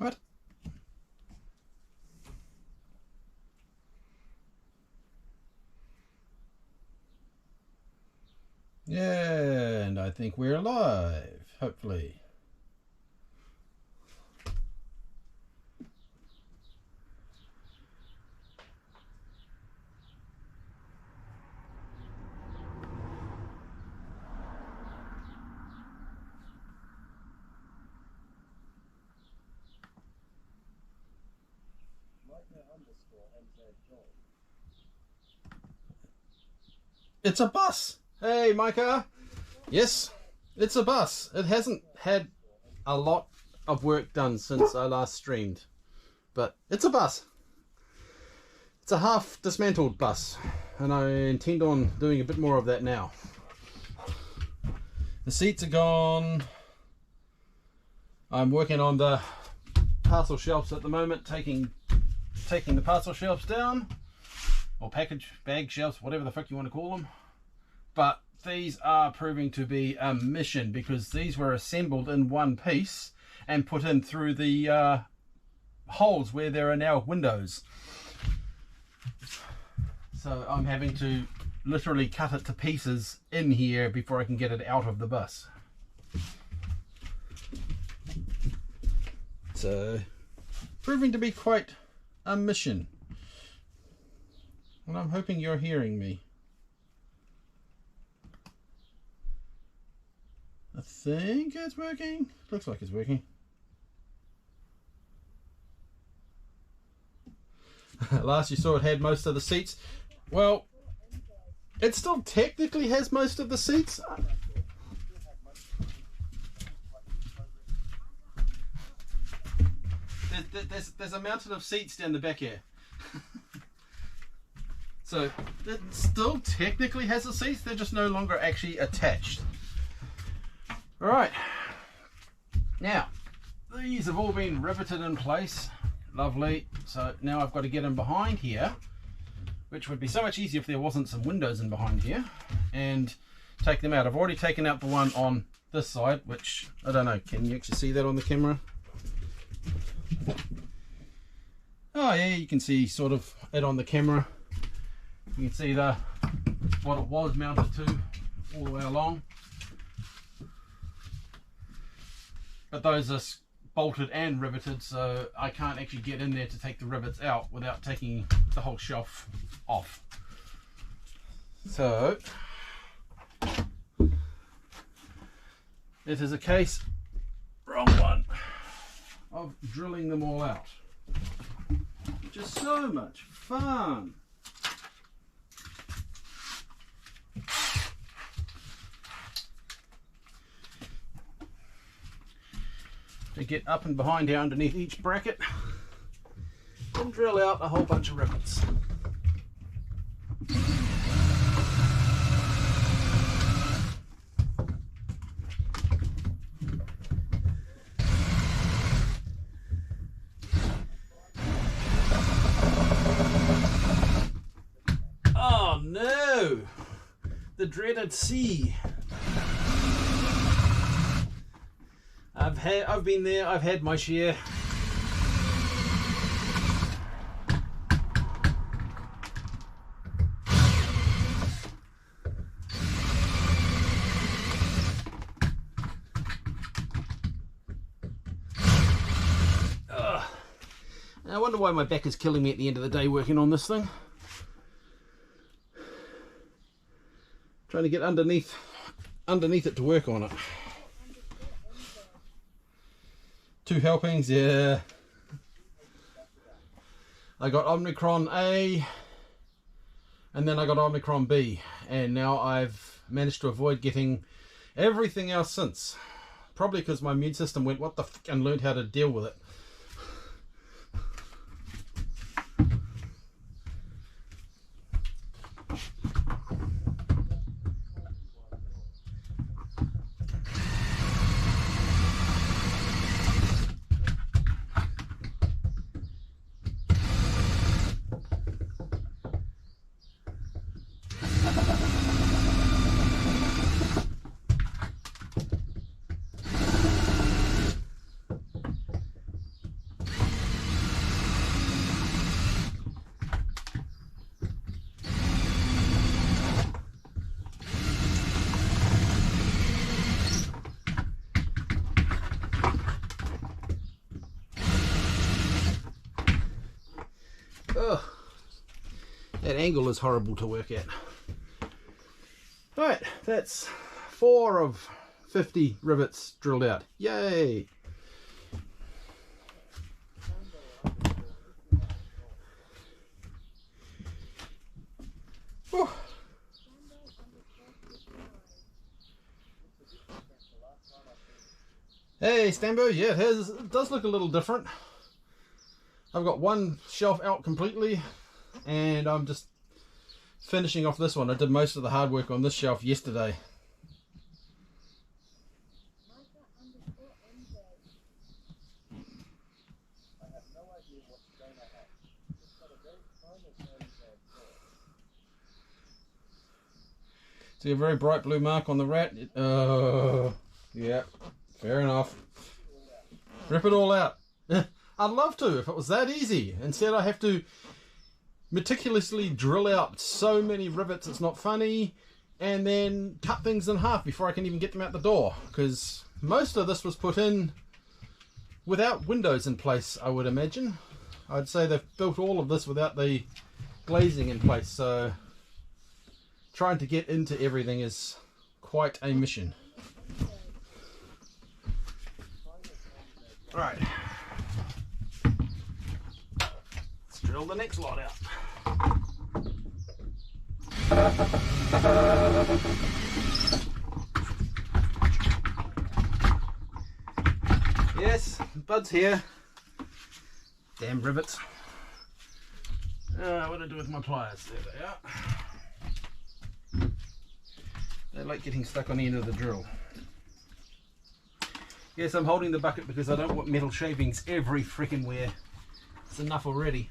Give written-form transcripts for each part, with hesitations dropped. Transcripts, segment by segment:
What? Yeah, and I think we're live, hopefully. It's a bus. Hey, Micah. Yes, it's a bus. It hasn't had a lot of work done since I last streamed, but it's a bus. It's a half dismantled bus, and I intend on doing a bit more of that now. The seats are gone. I'm working on the parcel shelves at the moment, taking the parcel shelves down, or package bag shelves, whatever the fuck you want to call them. But these are proving to be a mission, because these were assembled in one piece and put in through the holes where there are now windows. So I'm having to literally cut it to pieces in here before I can get it out of the bus. So proving to be quite a mission, and I'm hoping you're hearing me. I think it's working. Looks like it's working. Last you saw, it had most of the seats. Well, it still technically has most of the seats. There's a mountain of seats down the back here. So it still technically has the seats, they're just no longer actually attached. Alright, now these have all been riveted in place. Lovely. So now I've got to get in behind here, which would be so much easier if there wasn't some windows in behind here, and take them out. I've already taken out the one on this side, which I don't know, can you actually see that on the camera? Oh yeah, you can see sort of it on the camera. You can see what it was mounted to all the way along. But those are bolted and riveted, so I can't actually get in there to take the rivets out without taking the whole shelf off. So it is a case, wrong one, of drilling them all out, which is so much fun. To get up and behind here underneath each bracket and drill out a whole bunch of rivets. Oh no! The dreaded C. I've been there, I've had my share. I wonder why my back is killing me at the end of the day working on this thing. Trying to get underneath it to work on it. 2 helpings, yeah. I got Omicron A, and then I got Omicron B, and now I've managed to avoid getting everything else since. Probably because my immune system went what the fuck and learned how to deal with it. Oh, that angle is horrible to work at. Right, that's 4 of 50 rivets drilled out. Yay! Whew. Hey, Stambo, yeah, it does look a little different. I've got one shelf out completely, and I'm just finishing off this one. I did most of the hard work on this shelf yesterday. See a very bright blue mark on the rat? Yeah, fair enough. Rip it all out. I'd love to if it was that easy. Instead I have to meticulously drill out so many rivets it's not funny, and then cut things in half before I can even get them out the door, because most of this was put in without windows in place, I would imagine. I'd say they've built all of this without the glazing in place, so trying to get into everything is quite a mission. Alright, let's drill the next lot out. Yes, Bud's here. Damn rivets. What do I do with my pliers? There they are. They like getting stuck on the end of the drill. Yes, I'm holding the bucket because I don't want metal shavings every freaking where. It's enough already.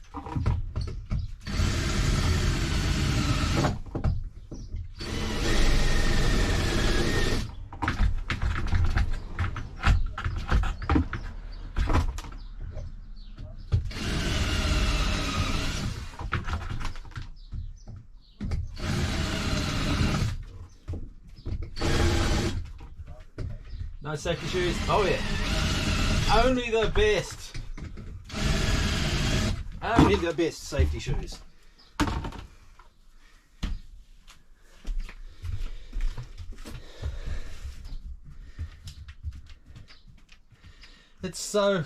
No safety shoes? Oh yeah. Only the best. Only the best safety shoes. It's so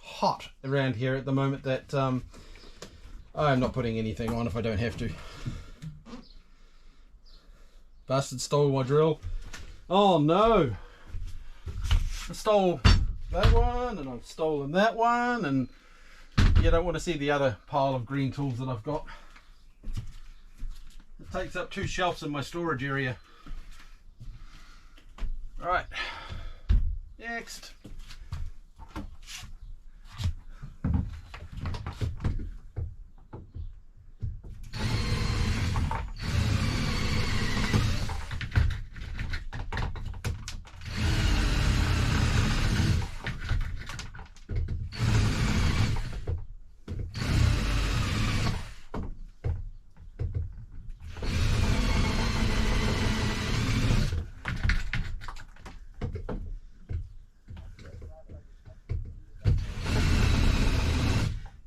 hot around here at the moment that I'm not putting anything on if I don't have to. Bastard stole my drill. Oh no! I stole that one, and I've stolen that one, and you don't want to see the other pile of green tools that I've got. It takes up 2 shelves in my storage area. Right, next.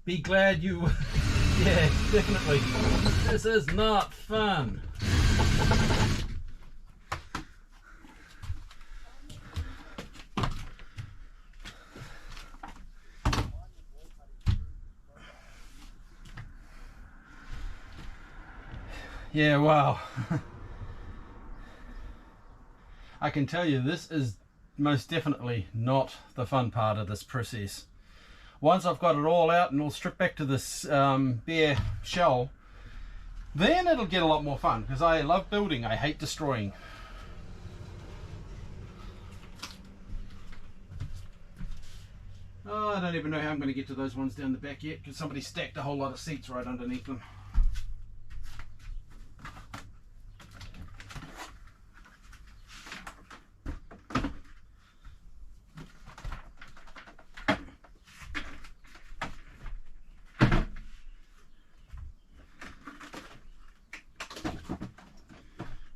Be glad you... Yeah, definitely. This is not fun. Yeah, wow. I can tell you this is most definitely not the fun part of this process. Once I've got it all out and all stripped back to this bare shell, then it'll get a lot more fun, because I love building, I hate destroying. Oh, I don't even know how I'm going to get to those ones down the back yet, because somebody stacked a whole lot of seats right underneath them.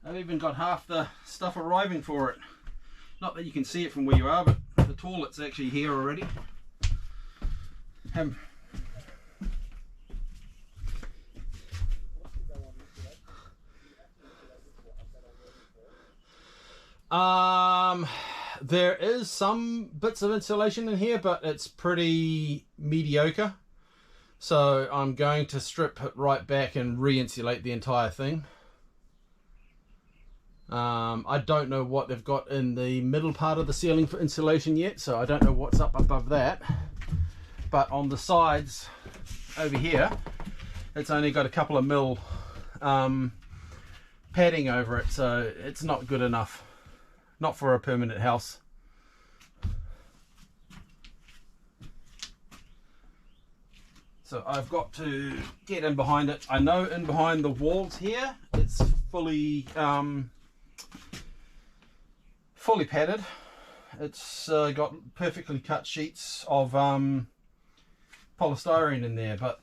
I've even got half the stuff arriving for it. Not that you can see it from where you are, but the toilet's actually here already. There is some bits of insulation in here, but it's pretty mediocre. So I'm going to strip it right back and re-insulate the entire thing. I don't know what they've got in the middle part of the ceiling for insulation yet, so I don't know what's up above that. But on the sides over here, it's only got a couple of mil padding over it, so it's not good enough. Not for a permanent house. So I've got to get in behind it. I know in behind the walls here, it's fully padded. It's got perfectly cut sheets of polystyrene in there, but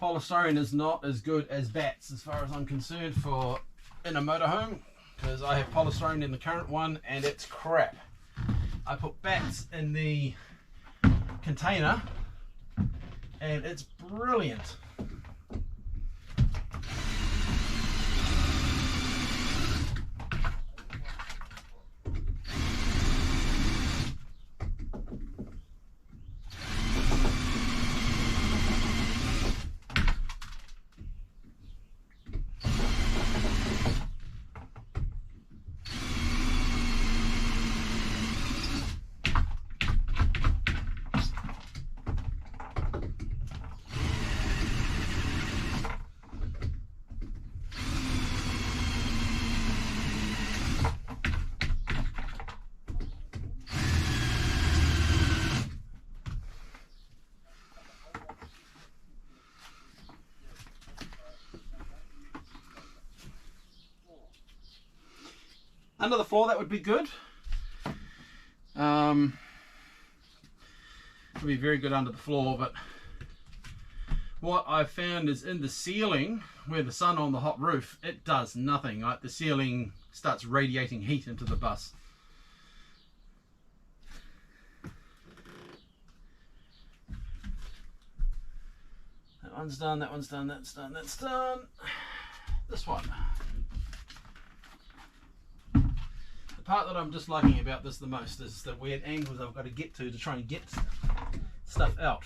polystyrene is not as good as bats as far as I'm concerned for in a motorhome, because I have polystyrene in the current one and it's crap. I put bats in the container and it's brilliant. Under the floor, that would be good. It would be very good under the floor, but what I've found is in the ceiling, where the sun on the hot roof, it does nothing. Like the ceiling starts radiating heat into the bus. That one's done, that one's done, that's done, that's done. This one. The part that I'm disliking about this the most is the weird angles I've got to get to try and get stuff out.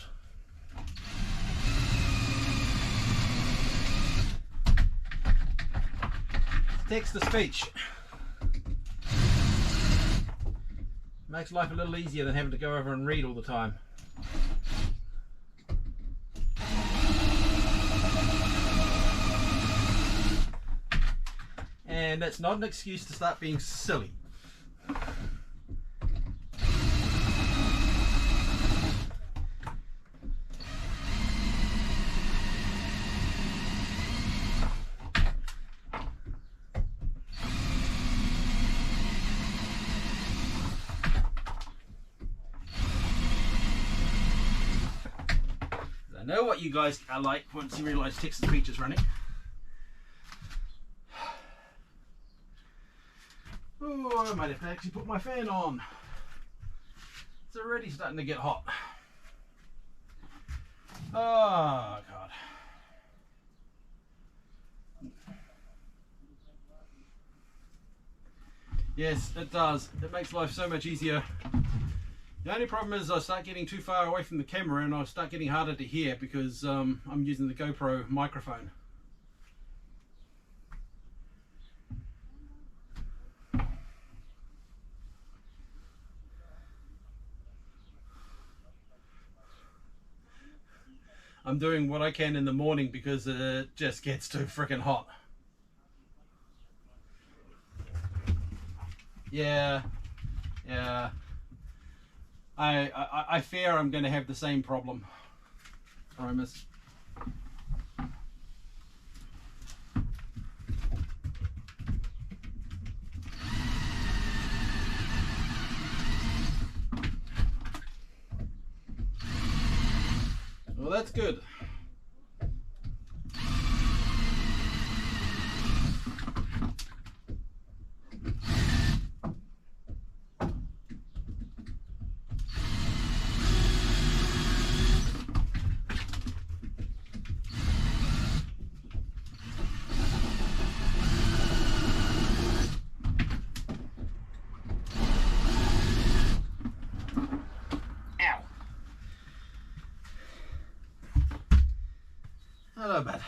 Text to speech. Makes life a little easier than having to go over and read all the time. And that's not an excuse to start being silly. I know what you guys are like once you realise text to speech is running. Oh, I might have to actually put my fan on. It's already starting to get hot. Oh, God. Yes, it does. It makes life so much easier. The only problem is I start getting too far away from the camera and I start getting harder to hear because I'm using the GoPro microphone. I'm doing what I can in the morning because it just gets too freaking hot. Yeah. I fear I'm going to have the same problem. Sorry, miss. Well, that's good. bit.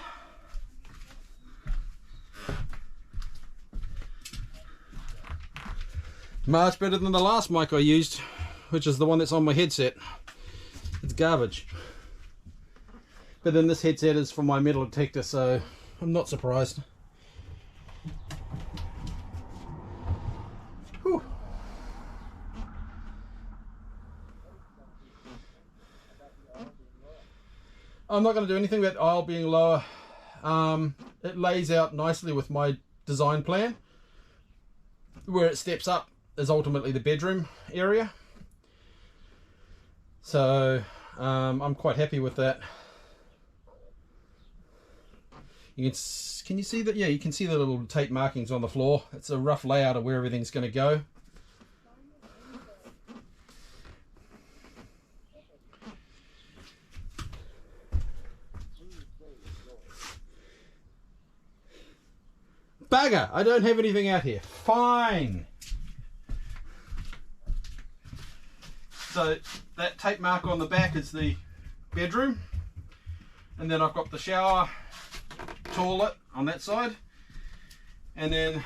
Much better than the last mic I used, which is the one that's on my headset. It's garbage. But then this headset is for my metal detector, so I'm not surprised. Whew. I'm not going to do anything with that aisle being lower. It lays out nicely with my design plan. Where it steps up is ultimately the bedroom area. So I'm quite happy with that. Can you see that? Yeah, you can see the little tape markings on the floor. It's a rough layout of where everything's going to go. Bugger! I don't have anything out here. Fine. So that tape mark on the back is the bedroom, and then I've got the shower toilet on that side, and then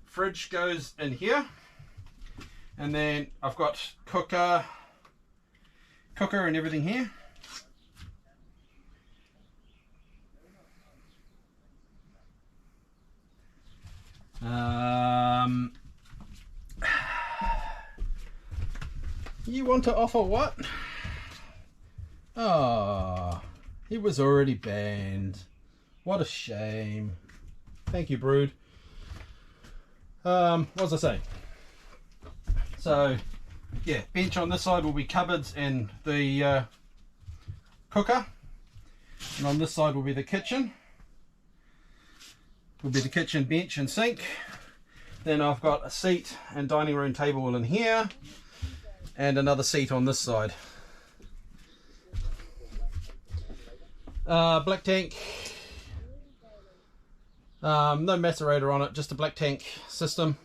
fridge goes in here, and then I've got cooker and everything here. You want to offer what? Ah, he was already banned. What a shame. Thank you, Brood. What was I saying? So, yeah, bench on this side will be cupboards and the cooker, and on this side will be the kitchen. Will be the kitchen bench and sink. Then I've got a seat and dining room table in here, and another seat on this side. Black tank. No macerator on it, just a black tank system.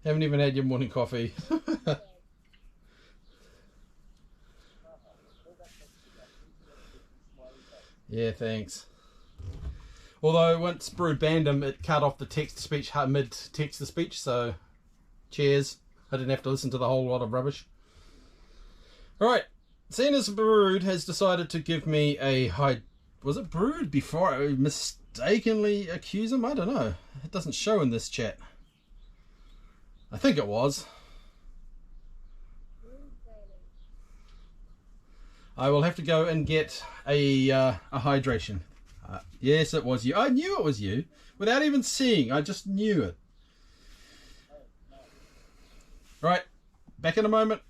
Haven't even had your morning coffee. Yeah, thanks. Although once Brood banned him, it cut off the text-to-speech mid-text-to-speech, so cheers. I didn't have to listen to the whole lot of rubbish. Alright, seeing as Brood has decided to give me a high... Was it Brood before I mistakenly accuse him? I don't know. It doesn't show in this chat. I think it was. I will have to go and get a hydration. Yes, it was you. I knew it was you. Without even seeing, I just knew it. Right, back in a moment.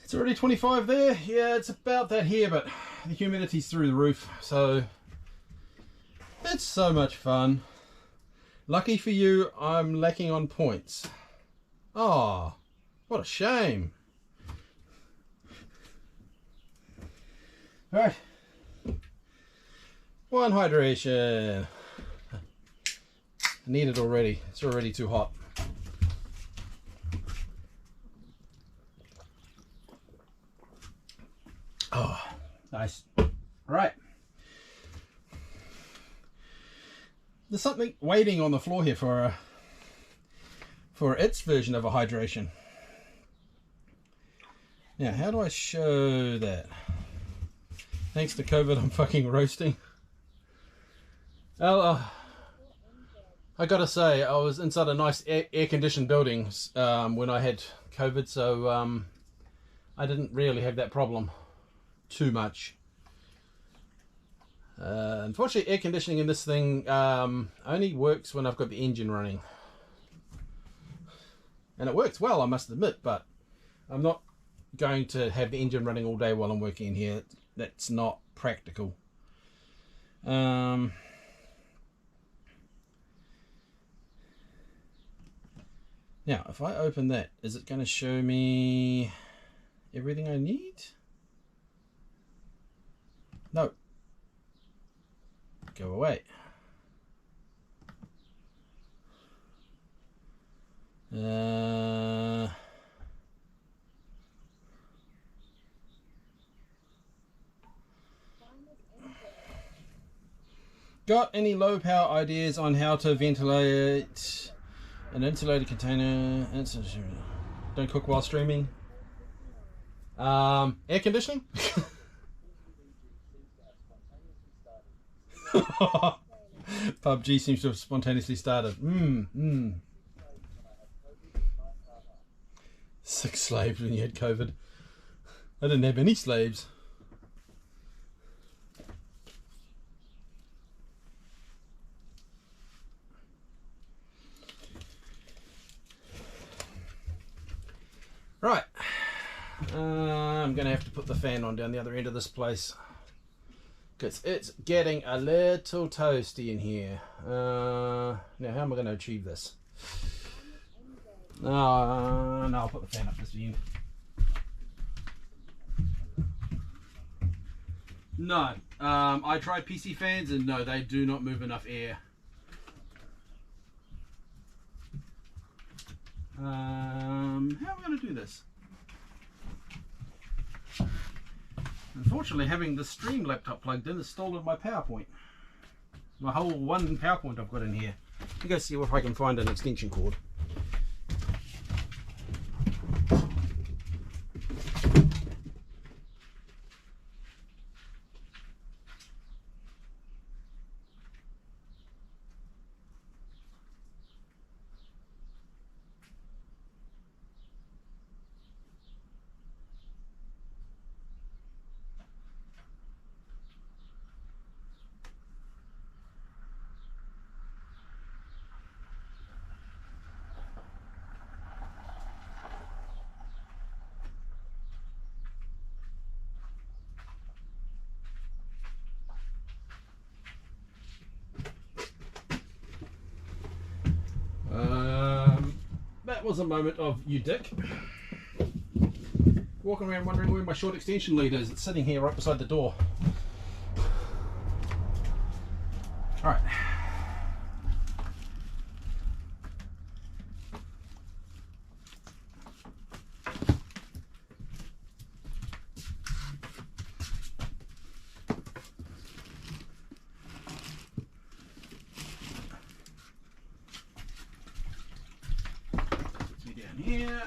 It's already 25 there. Yeah, it's about that here, but the humidity's through the roof, so it's so much fun. Lucky for you, I'm lacking on points. Oh, what a shame. All right, one hydration. I need it already. It's already too hot. Oh, nice. Right. There's something waiting on the floor here for its version of a hydration. Now, how do I show that? Thanks to COVID, I'm fucking roasting. Well, I gotta say, I was inside a nice air-conditioned building when I had COVID, so I didn't really have that problem too much. Unfortunately, air conditioning in this thing only works when I've got the engine running. And it works well, I must admit, but I'm not going to have the engine running all day while I'm working in here. That's not practical. Now, if I open that, is it going to show me everything I need? No. Go away. Got any low power ideas on how to ventilate an insulated container? Don't cook while streaming. Air conditioning? PUBG seems to have spontaneously started. 6 slaves when you had COVID. I didn't have any slaves. Right. I'm going to have to put the fan on down the other end of this place, because it's getting a little toasty in here. Now, how am I going to achieve this? No, I'll put the fan up this end. No, I tried PC fans and no, they do not move enough air. How am I going to do this? Unfortunately, having the Stream laptop plugged in has stolen my PowerPoint. My whole one PowerPoint I've got in here. Let me go see if I can find an extension cord. That was a moment of you dick. Walking around wondering where my short extension lead is. It's sitting here right beside the door. Alright. Here.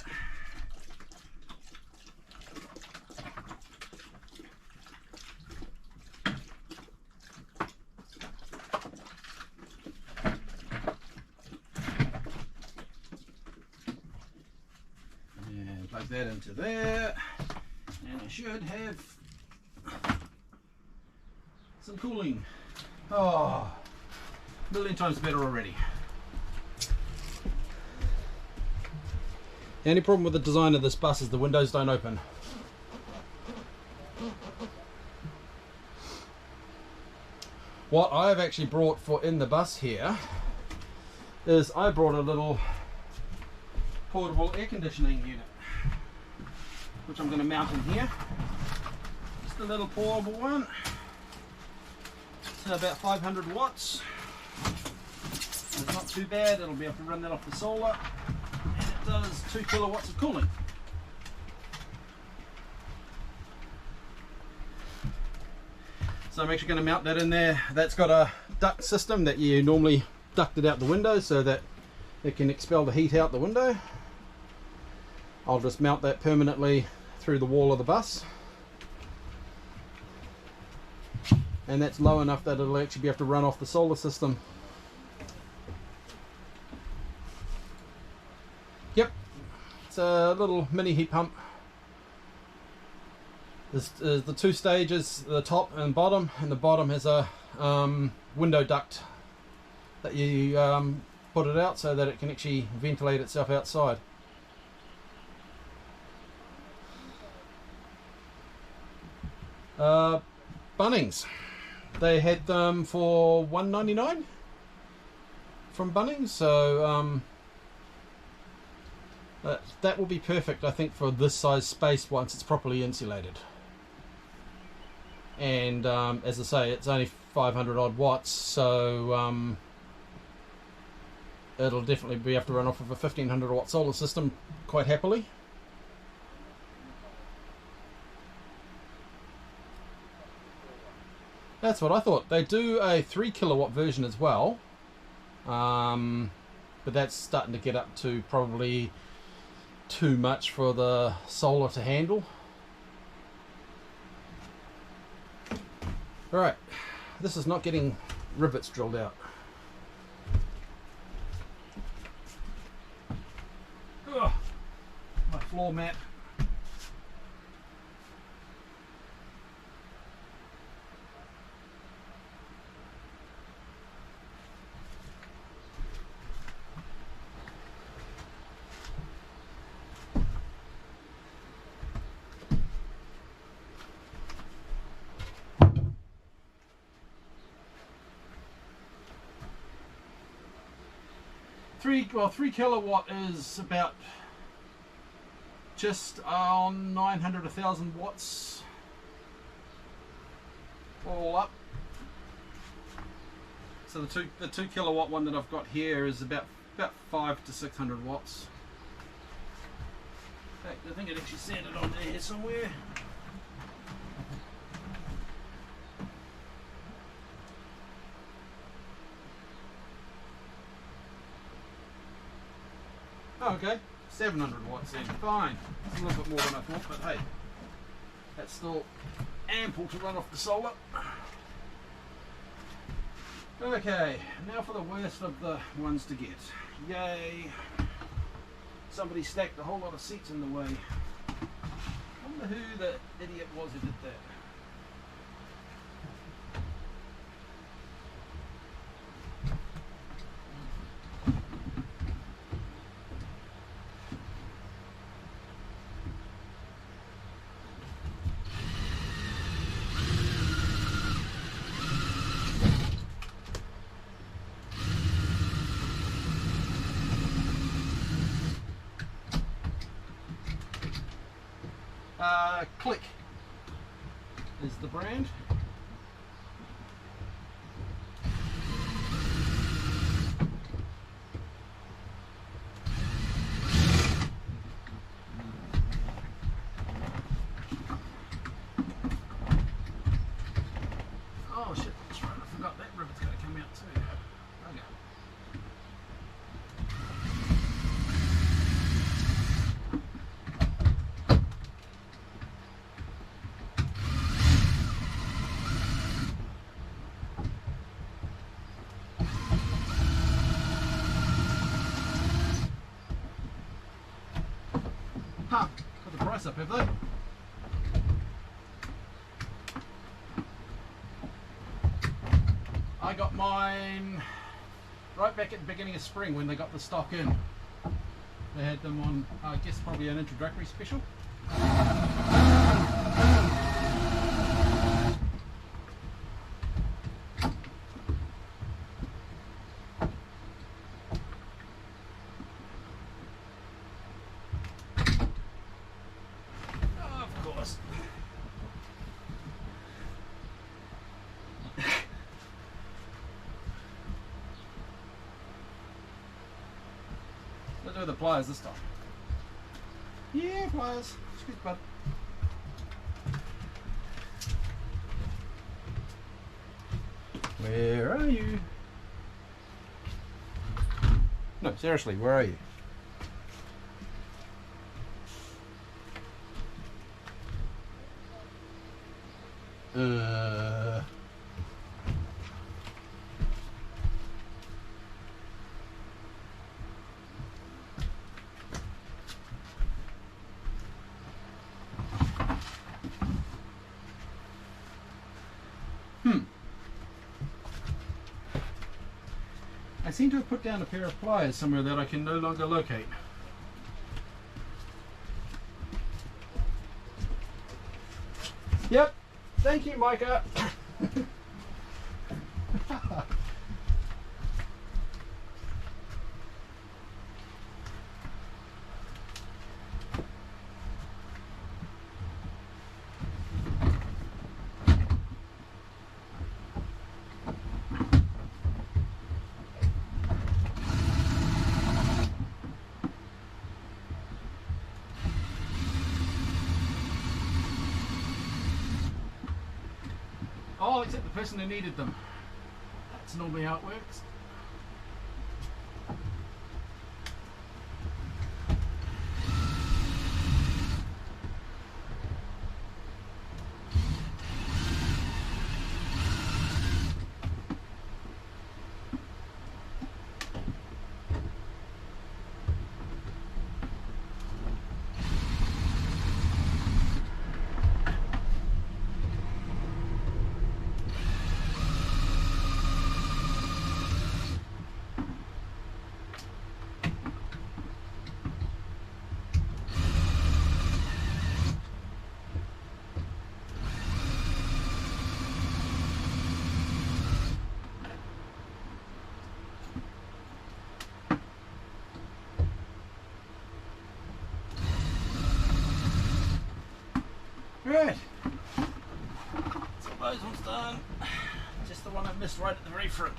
And plug that into there, and I should have some cooling. Oh, a million times better already. The only problem with the design of this bus is the windows don't open. What I've actually brought for in the bus here is I brought a little portable air conditioning unit, which I'm going to mount in here. Just a little portable one. It's about 500 watts. It's not too bad. It'll be able to run that off the solar, and it does 2 kilowatts of cooling. So I'm actually going to mount that in there. That's got a duct system that you normally duct it out the window so that it can expel the heat out the window. I'll just mount that permanently through the wall of the bus, and that's low enough that it'll actually be able to run off the solar system. Yep, it's a little mini heat pump. This is the 2 stages, the top and bottom, and the bottom has a window duct that you put it out so that it can actually ventilate itself outside. Bunnings, they had them for $1.99 from Bunnings, so that will be perfect, I think, for this size space once it's properly insulated. And as I say, it's only 500 odd watts, so it'll definitely be able to run off of a 1500 watt solar system quite happily. That's what I thought. They do a 3 kilowatt version as well, but that's starting to get up to probably too much for the solar to handle. Alright, this is not getting rivets drilled out. Ugh, my floor mat. Three kilowatt is about just on 900, 1,000 watts all up. So the two kilowatt one that I've got here is about 500 to 600 watts. In fact, I think it actually said it on there somewhere. Oh, okay, 700 watts then, fine. It's a little bit more than I thought, but hey, that's still ample to run off the solar. Okay, now for the worst of the ones to get. Yay! Somebody stacked a whole lot of seats in the way. I wonder who the idiot was who did that. Click is the brand. Oh shit, that's right, I forgot that rivet's got to come out too. Okay. Huh, put the price up, have they? I got mine right back at the beginning of spring when they got the stock in. They had them on, I guess, probably an introductory special. Let's do the pliers this time. Yeah, pliers. Excuse bud. Where are you? No, seriously, where are you? I seem to have put down a pair of pliers somewhere that I can no longer locate. Yep. Thank you, Micah. Oh, except the person who needed them. That's normally how it works. Right, so those ones done. Just the one I missed right at the very front.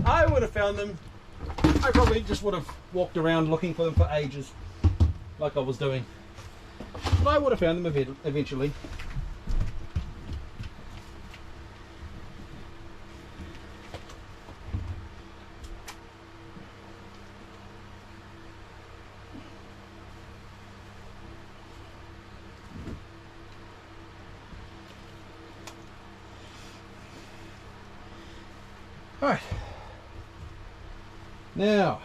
I would have found them. I probably just would have walked around looking for them for ages, like I was doing. But I would have found them eventually. Alright. Now,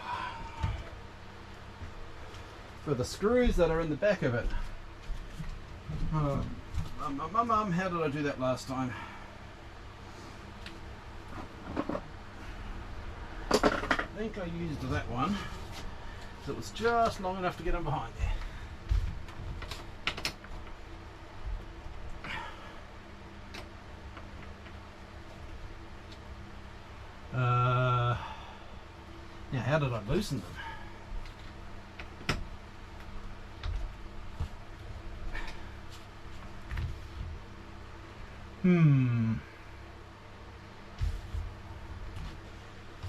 for the screws that are in the back of it. How did I do that last time? I think I used that one. So it was just long enough to get them behind there. Now, how did I loosen them?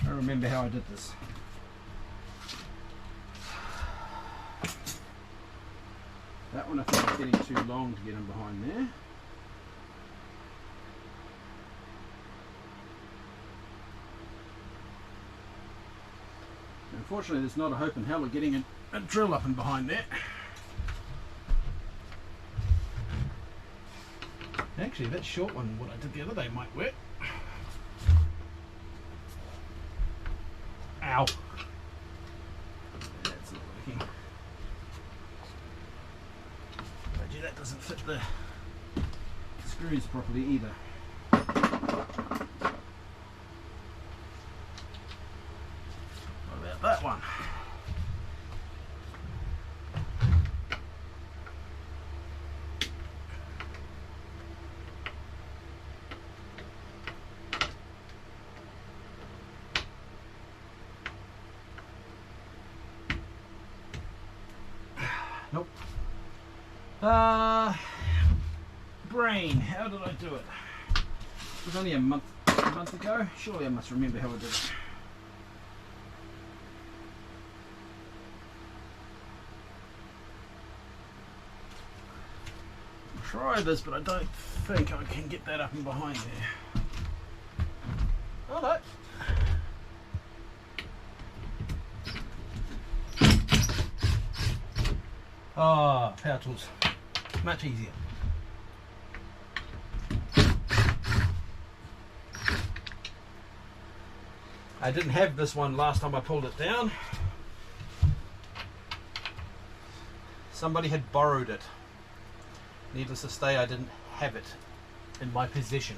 I remember how I did this. That one I think is getting too long to get them behind there. Unfortunately, there's not a hope in hell of getting a drill up and behind there. Actually, that short one, what I did the other day, might work. Ow. That's not working. But yeah, that doesn't fit the screws properly either. What about that one? Brain, how did I do it? It was only a month ago. Surely I must remember how I did it. I'll try this, but I don't think I can get that up and behind there. Oh no. Ah, power tools. Much easier. I didn't have this one last time I pulled it down. Somebody had borrowed it. Needless to say, I didn't have it in my possession.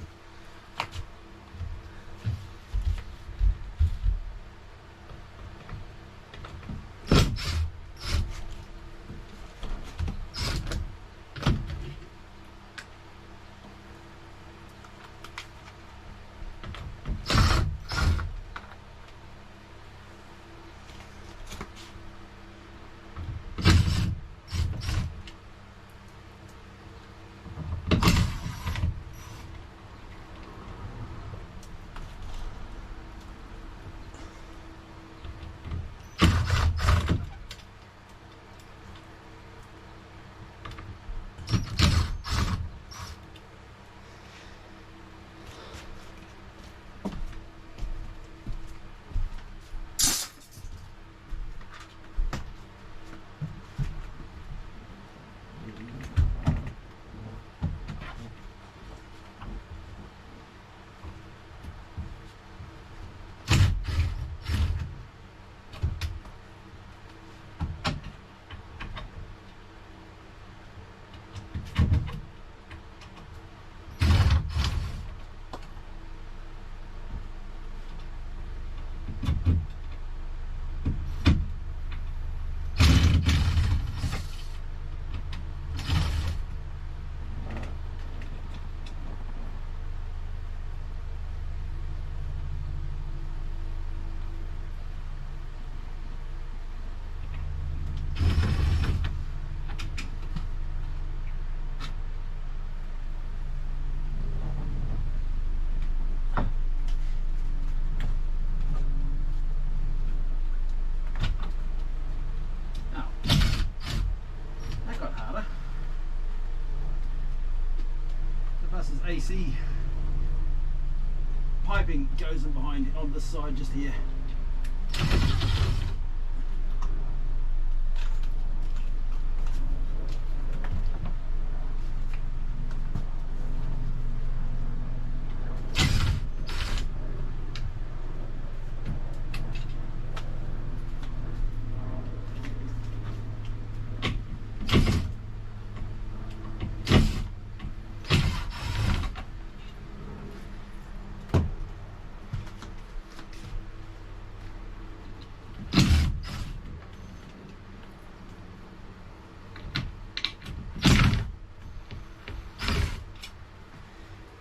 AC piping goes in behind on this side just here.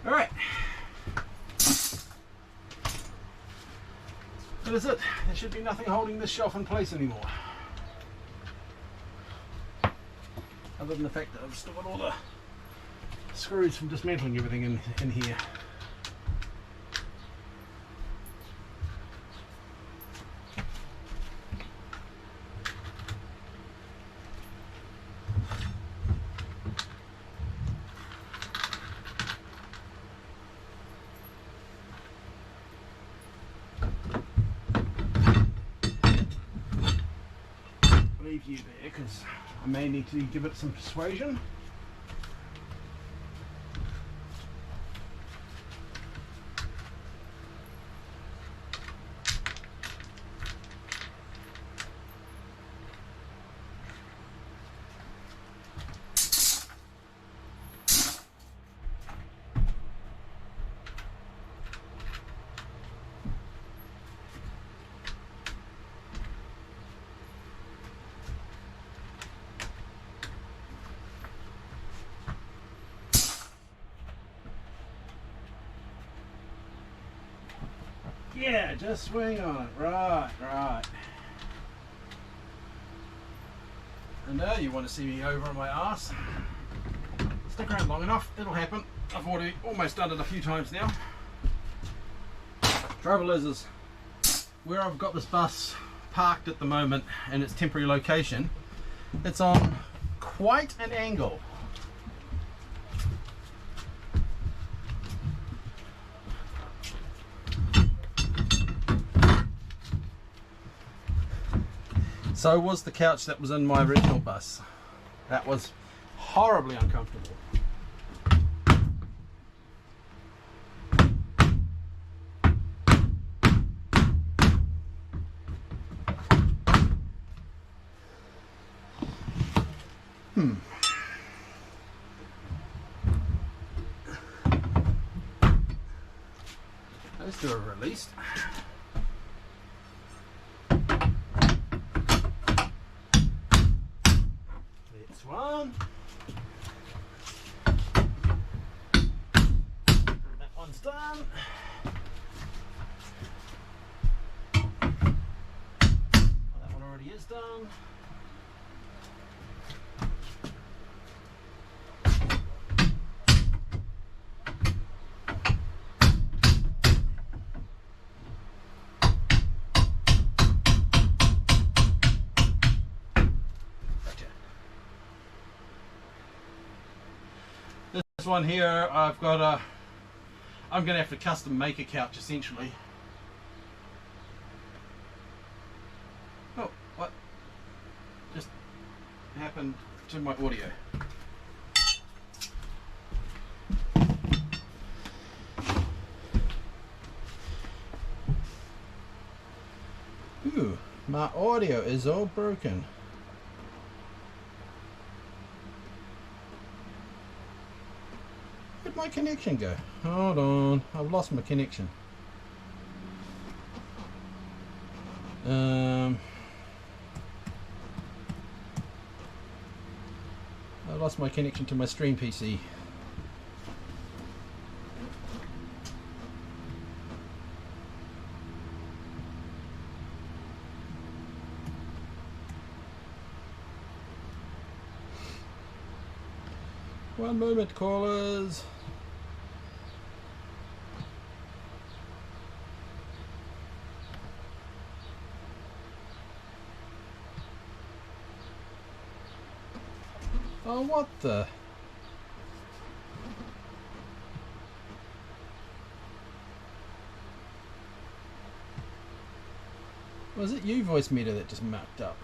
Alright, that is it. There should be nothing holding this shelf in place anymore. Other than the fact that I've still got all the screws from dismantling everything in here. Leave you there because I may need to give it some persuasion. Yeah, just swing on it. Right, right. And now you want to see me over on my arse. Stick around long enough, it'll happen. I've already almost done it a few times now. Trouble is where I've got this bus parked at the moment and its temporary location, it's on quite an angle. So was the couch that was in my original bus. That was horribly uncomfortable. Those two are released. That's one. That one's done. Well, that one already is done. This one here, I've got a, I'm going to have to custom make a couch essentially. Oh, what just happened to my audio? Ooh, my audio is all broken. Where'd my connection go? Hold on, I've lost my connection. I lost my connection to my stream PC. One moment, callers. Oh, what the? Was it you, voice meter, that just mucked up?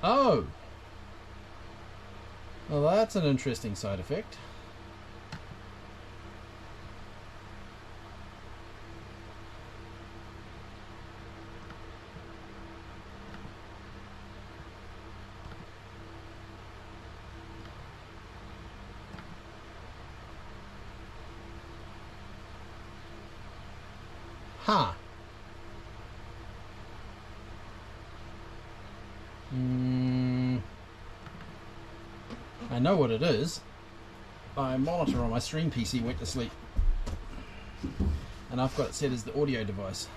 Oh! Well, that's an interesting side effect. Huh. I know what it is. My monitor on my stream PC went to sleep. And I've got it set as the audio device.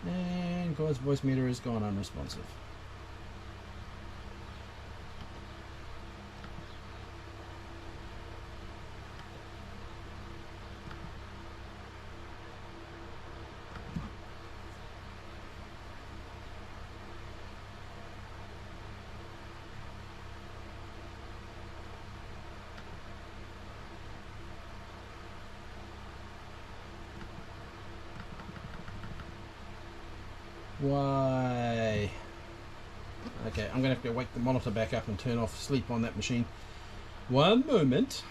And God's voice meter is gone unresponsive. Why? Okay, I'm gonna have to wake the monitor back up and turn off sleep on that machine. One moment.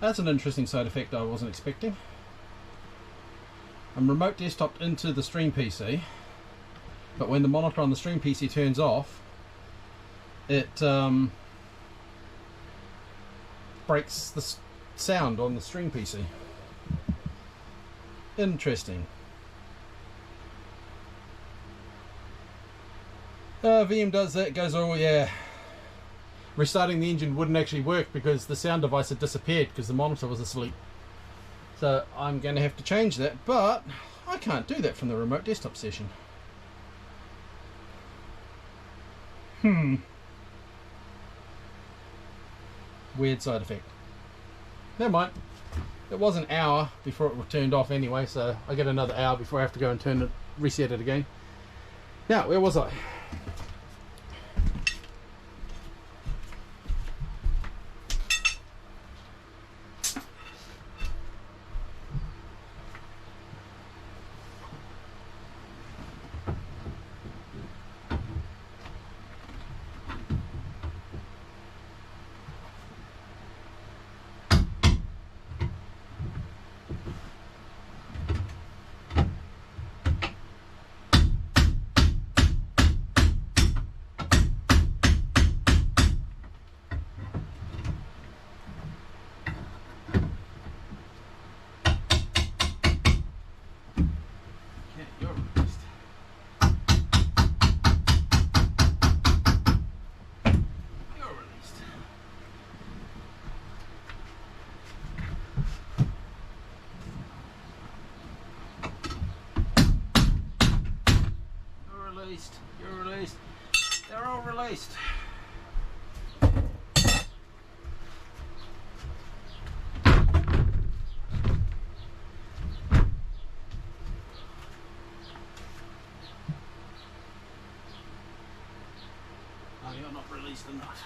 That's an interesting side effect I wasn't expecting. I'm remote desktop into the stream PC, but when the monitor on the stream PC turns off, it breaks the sound on the stream PC. Interesting. VM does that, goes, oh yeah. Restarting the engine wouldn't actually work because the sound device had disappeared because the monitor was asleep. So I'm going to have to change that, but I can't do that from the remote desktop session. Weird side effect. Never mind. It was an hour before it turned off anyway, so I get another hour before I have to go and reset it again. Now, where was I? You're released. They're all released. Oh, you're not released enough.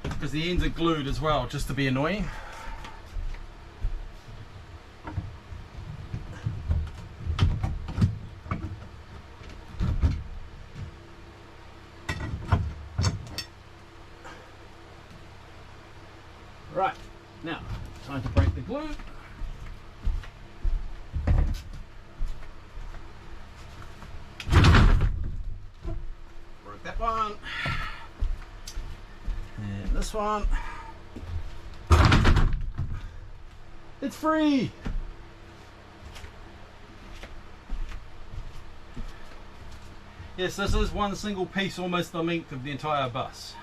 Because the ends are glued as well, just to be annoying. Right, now, time to break the glue. Broke that one. And this one. It's free! Yes, this is one single piece, almost the length of the entire bus.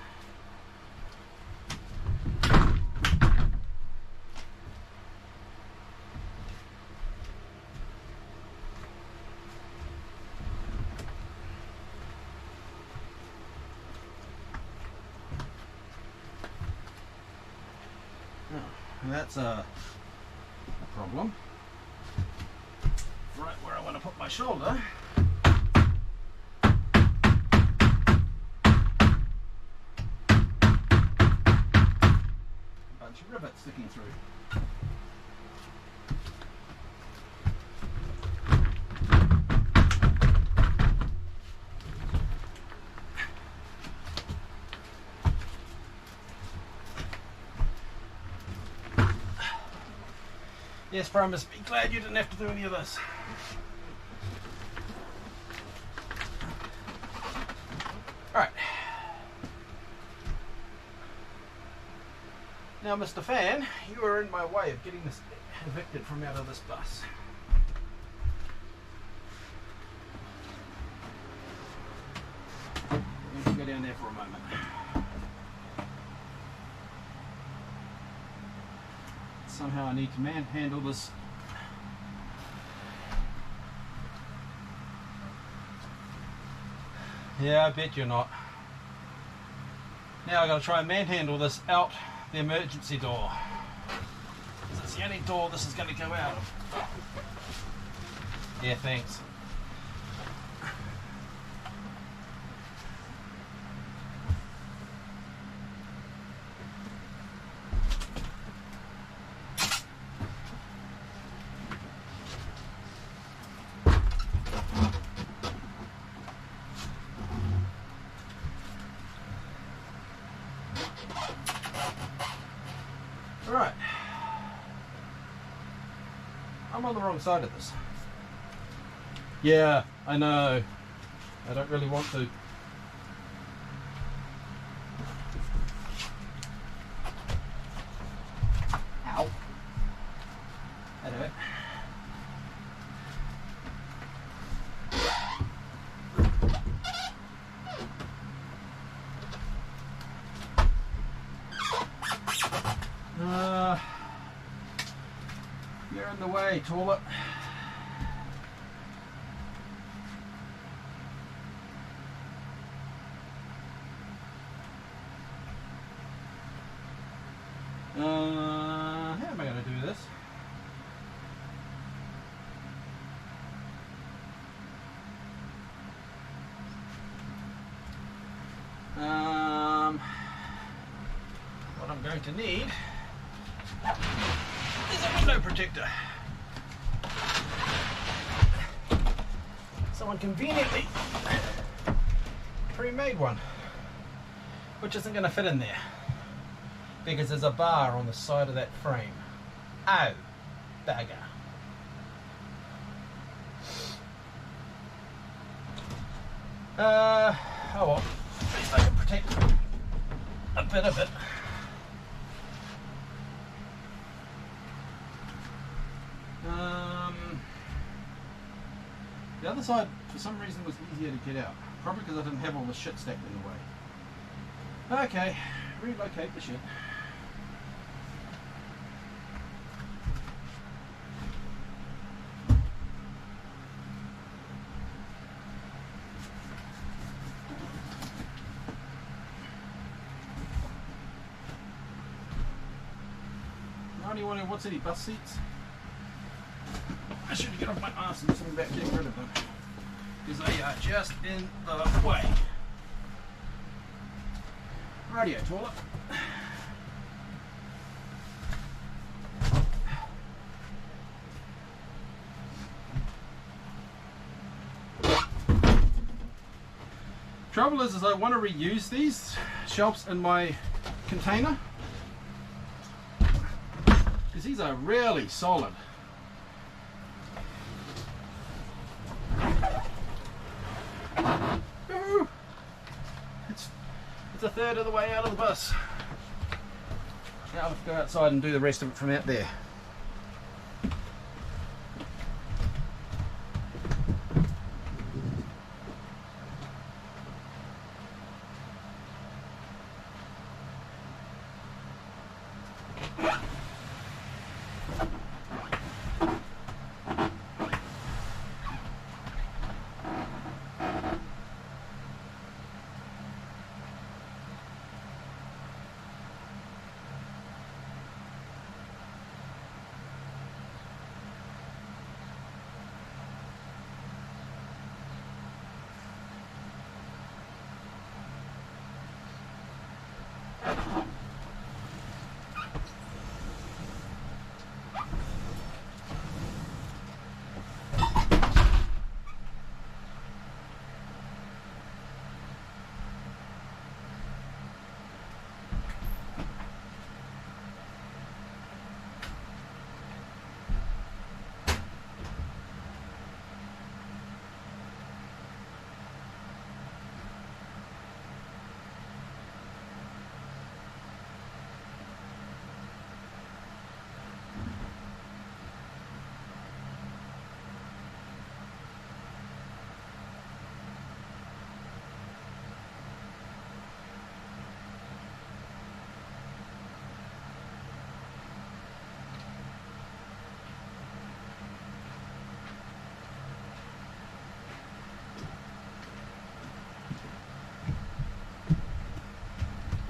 And that's a problem. Right where I want to put my shoulder. A bunch of rivets sticking through. Yes, Promise, be glad you didn't have to do any of this. Alright. Now, Mr. Fan, you are in my way of getting this evicted from out of this bus. You can go down there for a moment. Somehow I need to manhandle this. Yeah, I bet you're not. Now I've got to try and manhandle this out the emergency door. Because it's the only door this is going to go out of. Yeah, thanks. I'm on the wrong side of this. Yeah, I know. I don't really want to. Ow. That hurt. You're in the way, toilet. How am I going to do this? What I'm going to need is a window protector. Someone conveniently pre-made one, which isn't going to fit in there because there's a bar on the side of that frame. Oh, bugger. Oh well, at least I can protect a bit of it. The other side, for some reason, was easier to get out. Probably because I didn't have all the shit stacked in the way. Okay, relocate the shit. What's any bus seats? I should get off my ass and something about getting rid of them because they are just in the way. Radio toilet. Trouble is I want to reuse these shelves in my container. These are really solid. It's a third of the way out of the bus. Now I'll have to go outside and do the rest of it from out there.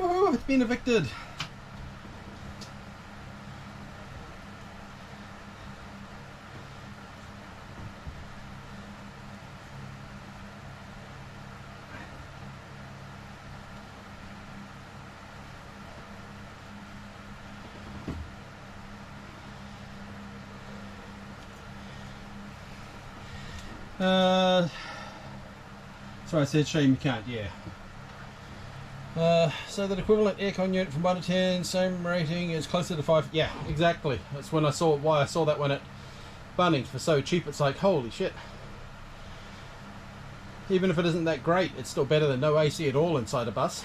Oh, it's been evicted. So I said shame you can't, yeah. So that equivalent aircon unit from 1 to 10, same rating is closer to 5. Yeah, exactly. That's when I saw why I saw that one at Bunnings for so cheap, it's like, holy shit. Even if it isn't that great, it's still better than no AC at all inside a bus.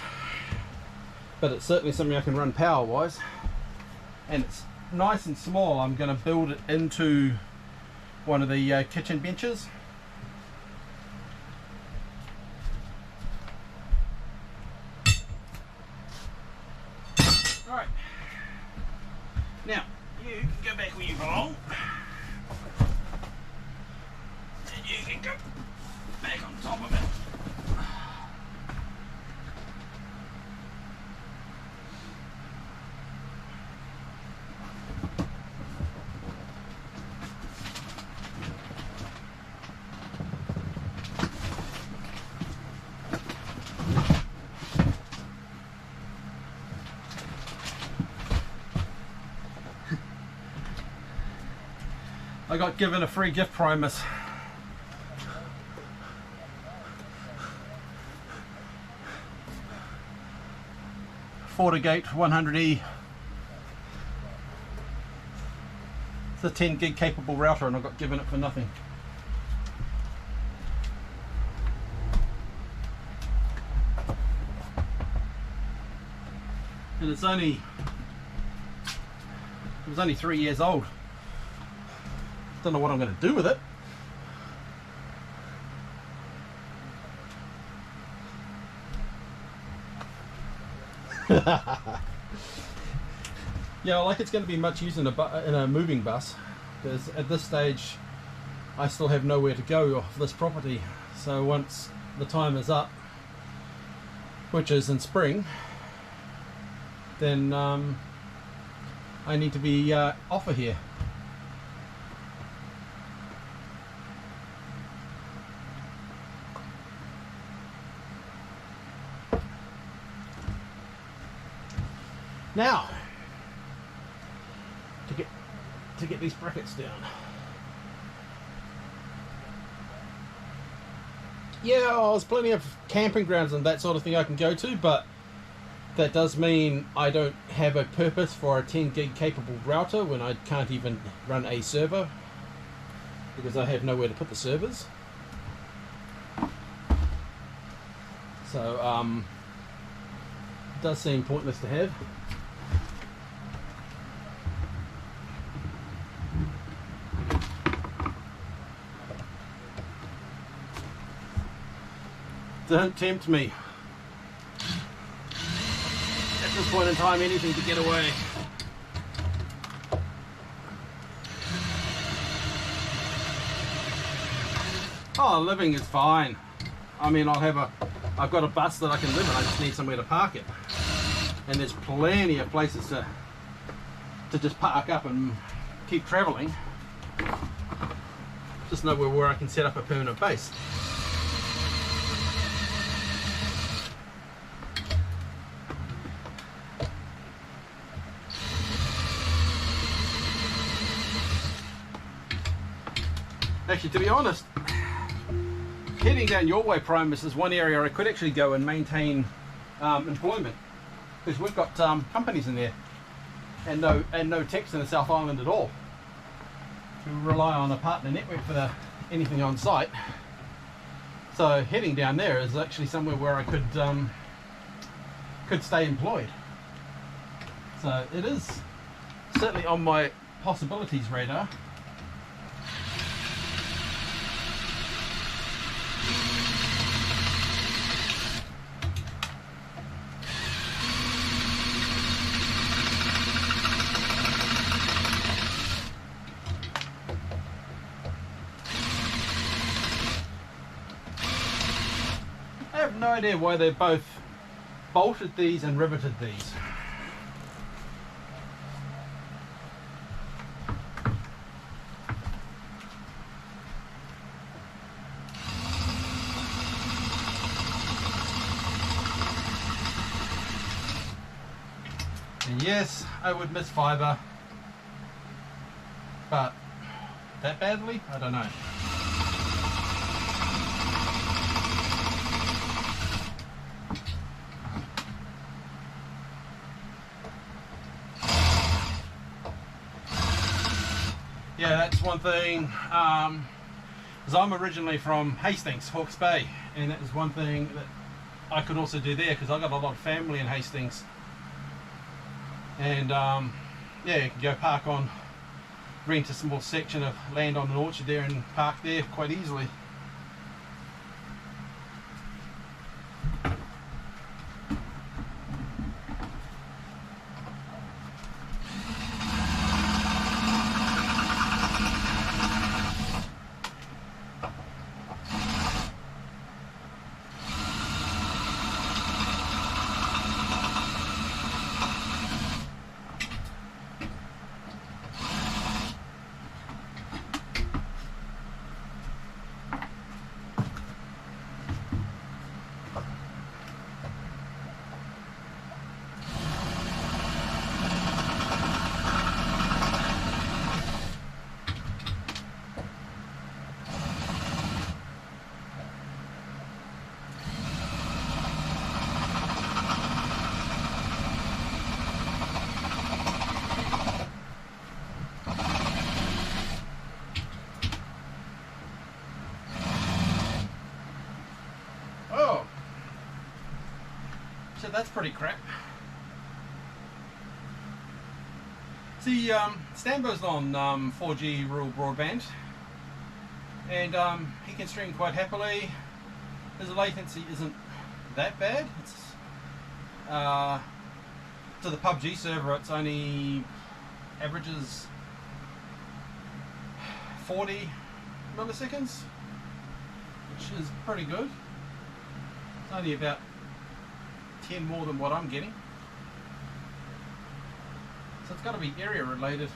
But it's certainly something I can run power wise. And it's nice and small. I'm going to build it into one of the kitchen benches. Alright. Now, you can go back where you belong. And you can go back on top of it. I got given a free gift Primus. FortiGate 100E. It's a 10 gig capable router and I got given it for nothing. And it was only 3 years old. Don't know what I'm going to do with it. Yeah, like it's going to be much used in a moving bus, because at this stage I still have nowhere to go off this property. So once the time is up, which is in spring, then I need to be off of here. Now, to get these brackets down. Yeah, well, there's plenty of camping grounds and that sort of thing I can go to, but that does mean I don't have a purpose for a 10 gig capable router when I can't even run a server because I have nowhere to put the servers. So, it does seem pointless to have. Don't tempt me. At this point in time, anything to get away. Oh, living is fine. I mean, I've got a bus that I can live in. I just need somewhere to park it. And there's plenty of places to just park up and keep traveling. Just nowhere where I can set up a permanent base. Actually, to be honest, heading down your way, Primus, is one area I could actually go and maintain employment, because we've got companies in there, and no techs in the South Island at all. We rely on a partner network for anything on site. So heading down there is actually somewhere where I could stay employed. So it is certainly on my possibilities radar. I have no idea why they both bolted these and riveted these. And yes, I would miss fibre, but that badly? I don't know. yeah, that's one thing. Because I'm originally from Hastings, Hawke's Bay, and that is one thing that I could also do there because I got a lot of family in Hastings. And yeah, you can go park on, rent a small section of land on an orchard there and park there quite easily. So that's pretty crap. See, Stambo's on 4G rural broadband, and he can stream quite happily. His latency isn't that bad. It's to the PUBG server, it's only averages 40 milliseconds, which is pretty good. It's only about 10 more than what I'm getting. So it's got to be area related.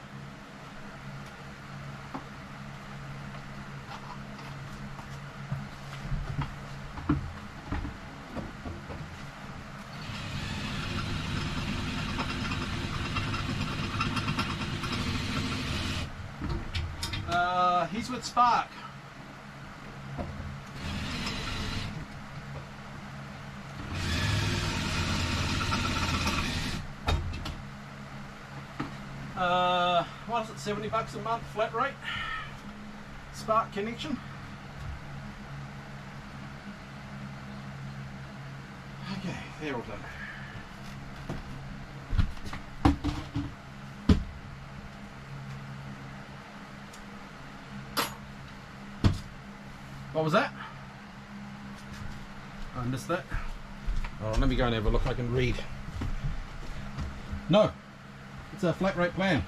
He's with Spark. What is it, 70 bucks a month flat rate? Spark connection. Okay, they're all done. What was that? I missed that. Oh, let me go and have a look. I can read. No, it's a flat rate plan.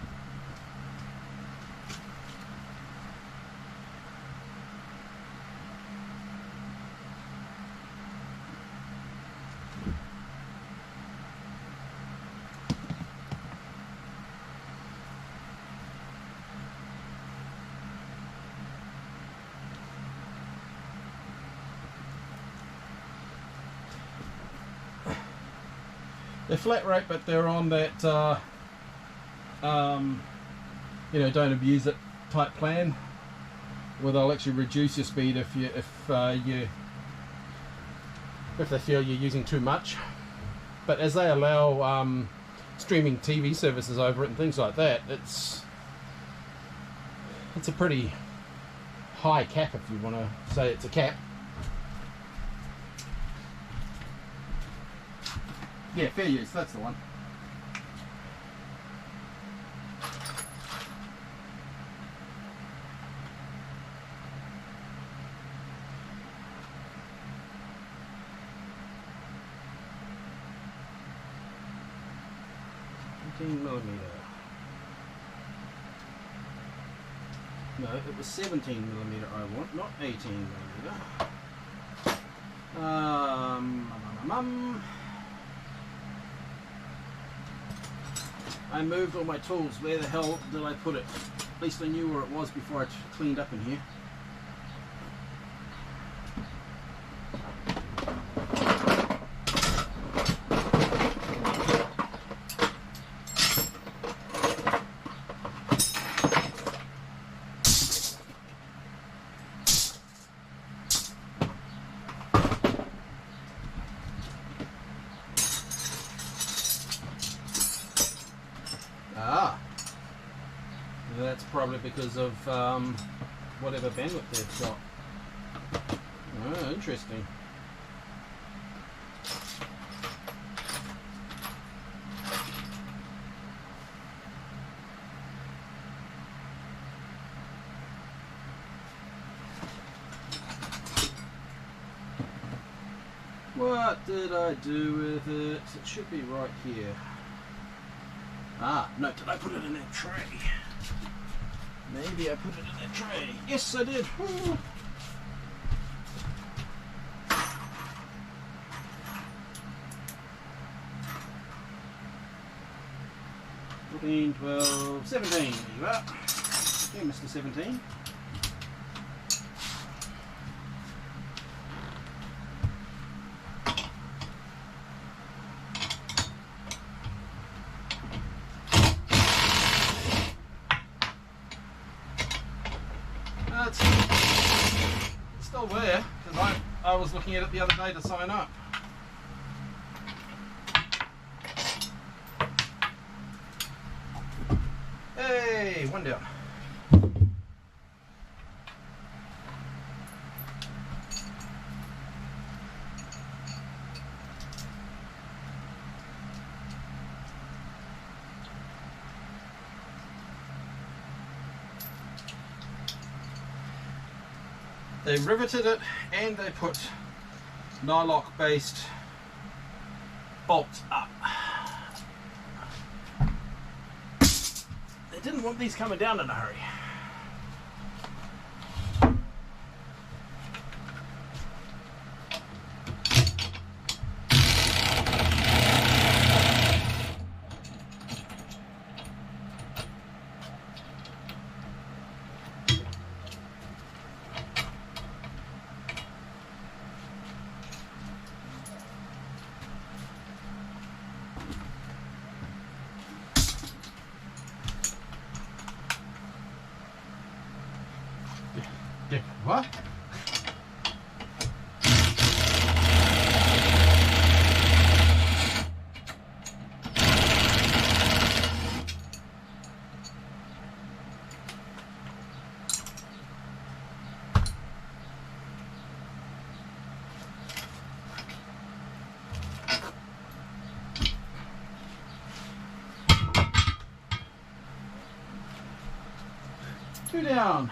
They're flat rate, but they're on that, you know, don't abuse it type plan, where they'll actually reduce your speed if they feel you're using too much. But as they allow streaming TV services over it and things like that, it's a pretty high cap, if you want to say it's a cap. Yeah, fair use, that's the one. $18mm. No, it was 17mm I want, not 18mm. I moved all my tools. Where the hell did I put it? At least I knew where it was before I cleaned up in here. probably because of whatever bandwidth they've got. Oh, interesting. What did I do with it? It should be right here. Ah, no, did I put it in that tray? Maybe I put it in that tray. Yes, I did. Woo. $14, $12, $17. There you are. Okay, Mr. 17. It's still there because I was looking at it the other day to sign up. Hey, one down. They riveted it and they put nylock based bolts up. They didn't want these coming down in a hurry. What? Two down.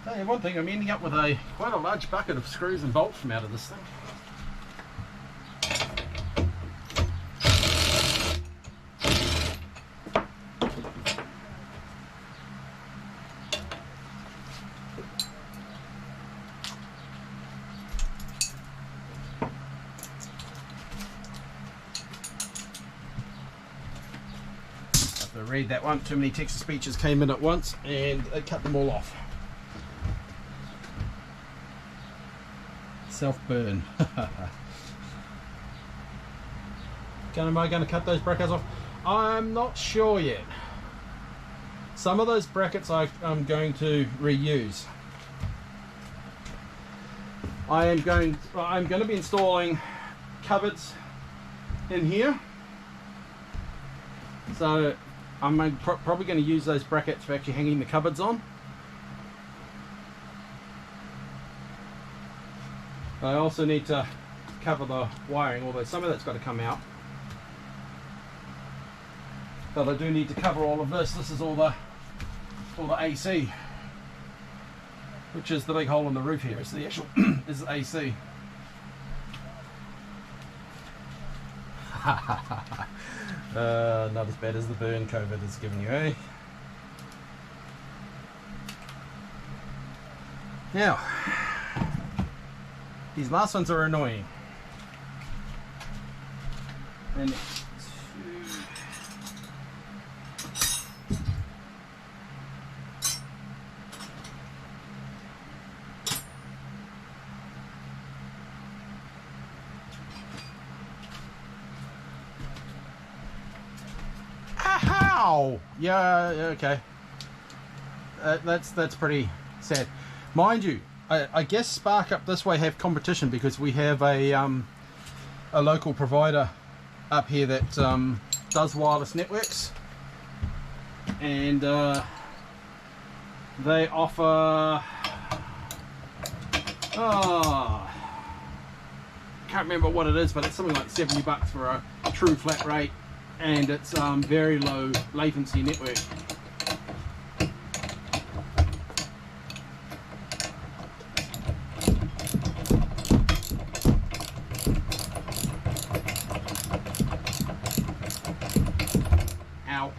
Tell you one thing, I'm ending up with quite a large bucket of screws and bolts from out of this thing. I have to read that one. Too many text to speeches came in at once and it cut them all off. Self-burn. Am I going to cut those brackets off? I'm not sure yet. Some of those brackets I'm going to reuse. I'm going to be installing cupboards in here, so I'm probably going to use those brackets for actually hanging the cupboards on. I also need to cover the wiring, although some of that's got to come out. But I do need to cover all of this. This is all the AC, which is the big hole in the roof here. It's the actual is the AC. Not as bad as the burn COVID has given you, eh? Now, these last ones are annoying. And ow! Yeah, okay. That's pretty sad. Mind you, I guess Spark Up this way have competition because we have a a local provider up here that does wireless networks, and they offer can't remember what it is, but it's something like $70 for a true flat rate, and it's very low latency network. Ow.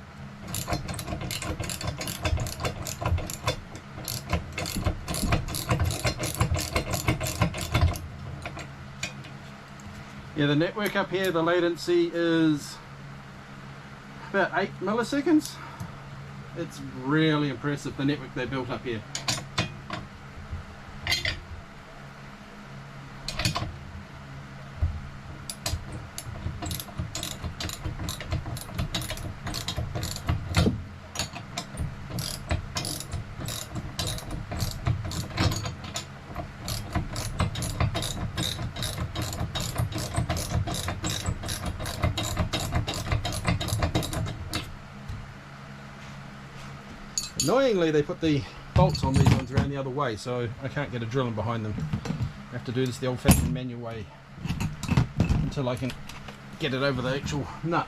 Yeah, the network up here, the latency is about 8 milliseconds. It's really impressive, the network they built up here. Annoyingly, they put the bolts on these ones around the other way, so I can't get a drill in behind them. I have to do this the old-fashioned manual way until I can get it over the actual nut.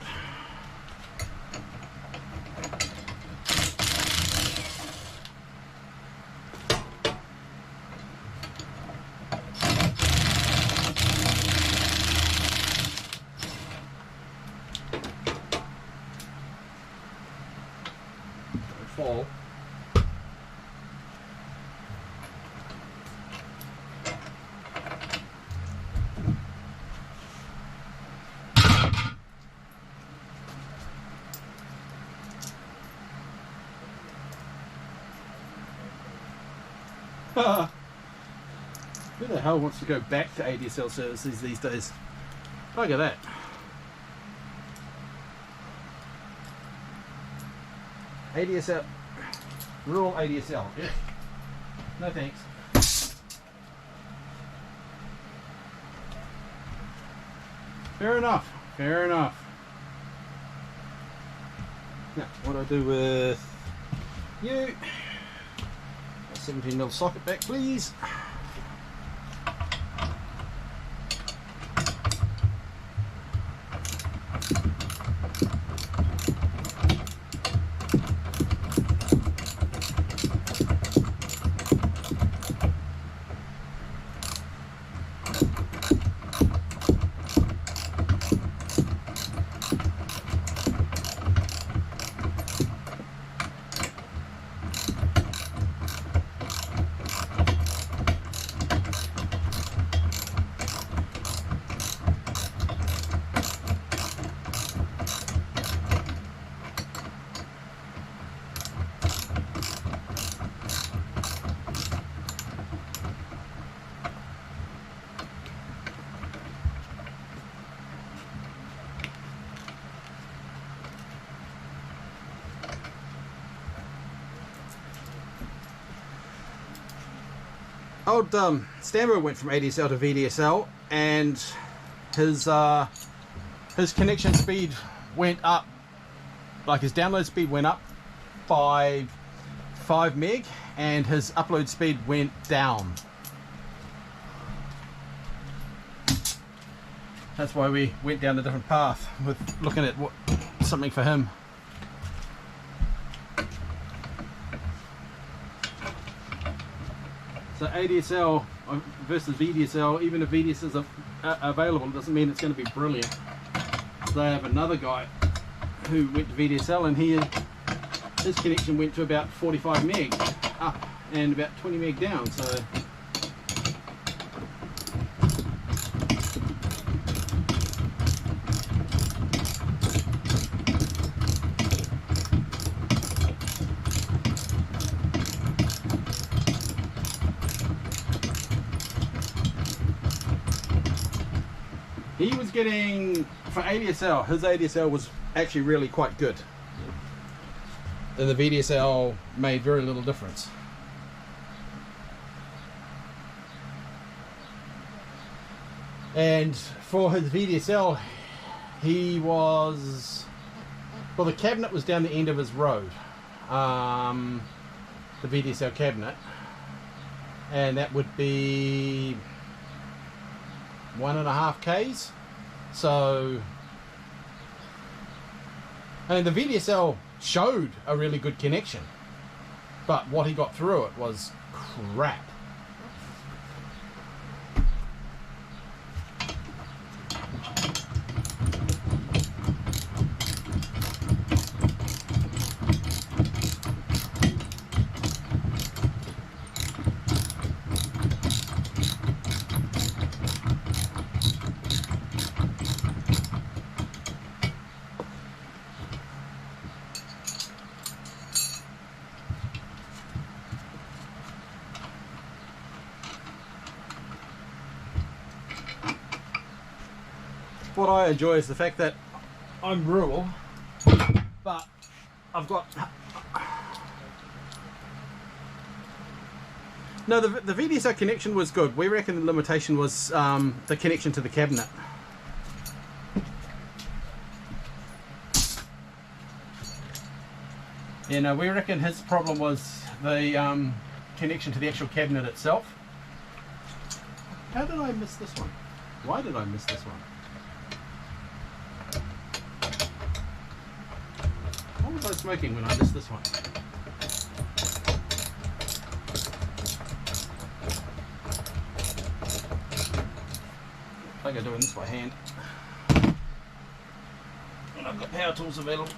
Don't fall. Who the hell wants to go back to ADSL services these days? Look at that. ADSL, rural ADSL. Yeah. No thanks. Fair enough. Fair enough. Now, what do I do with you? 17mm socket back, please. Old Stambo went from ADSL to VDSL, and his connection speed went up, like his download speed went up by 5 meg, and his upload speed went down. That's why we went down a different path with looking at something for him. So ADSL versus VDSL, even if VDSL is available, it doesn't mean it's going to be brilliant. So I have another guy who went to VDSL, and his connection went to about 45 meg up and about 20 meg down. So he was getting, for ADSL, his ADSL was actually really quite good. Then the VDSL made very little difference. And for his VDSL, he was, well, the cabinet was down the end of his road, the VDSL cabinet, and that would be 1.5 k's. So, and the VDSL showed a really good connection, but what he got through it was crap. What I enjoy is the fact that I'm rural, but I've got... No, the VDSL connection was good. We reckon the limitation was the connection to the cabinet. Yeah, no, we reckon his problem was the connection to the actual cabinet itself. How did I miss this one? Why did I miss this one? What was I smoking when I missed this one? I think I'm doing this by hand. And I've got power tools available.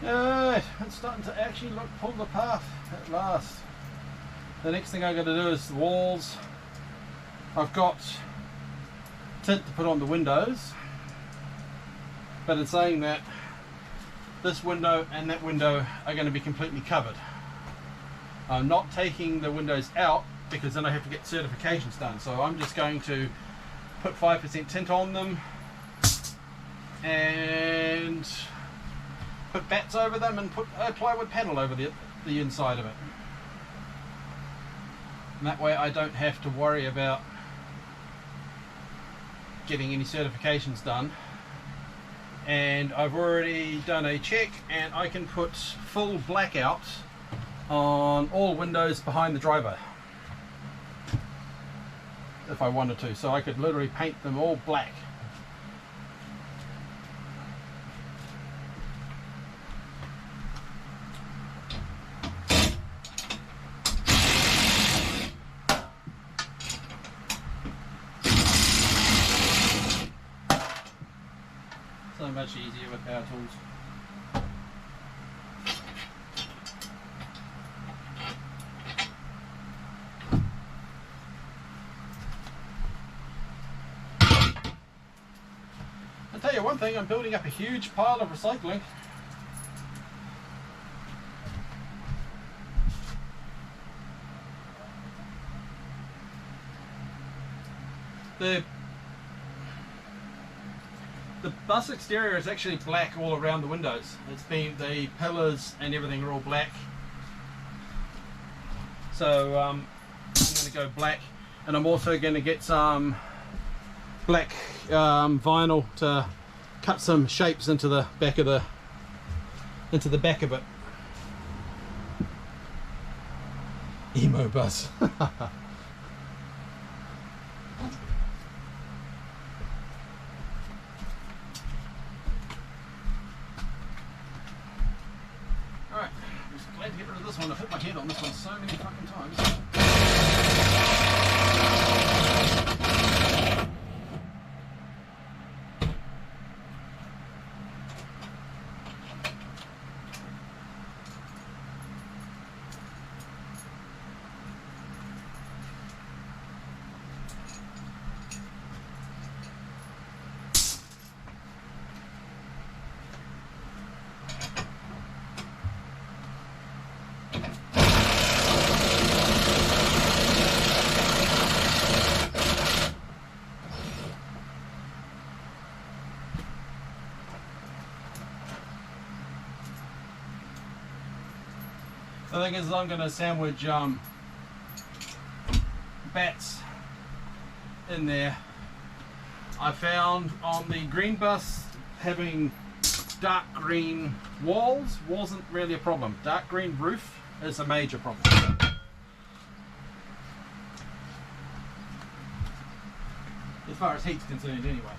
Alright, it's starting to actually pull the path at last. The next thing I got to do is the walls. I've got tint to put on the windows, but it's saying that this window and that window are going to be completely covered. I'm not taking the windows out because then I have to get certifications done, so I'm just going to put 5% tint on them and put bats over them and put a plywood panel over the inside of it. And that way I don't have to worry about getting any certifications done. And I've already done a check and I can put full blackout on all windows behind the driveway if I wanted to. So I could literally paint them all black. So much easier with power tools. I'll tell you one thing, I'm building up a huge pile of recycling. The bus exterior is actually black all around the windows. It's been, the pillars and everything are all black. So I'm going to go black, and I'm also going to get some black vinyl to cut some shapes into the back of it. Emo bus. Alright, I'm just glad to get rid of this one. I've hit my head on this one so many fucking times. The thing is, I'm going to sandwich bats in there. I found on the green bus having dark green walls wasn't really a problem. Dark green roof is a major problem. As far as heat's concerned anyway.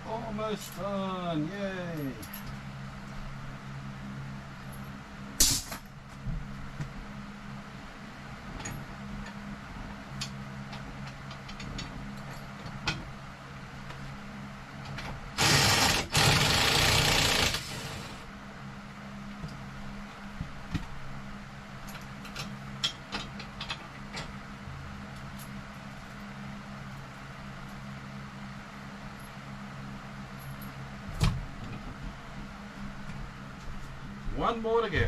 Almost done, yay! One more to go.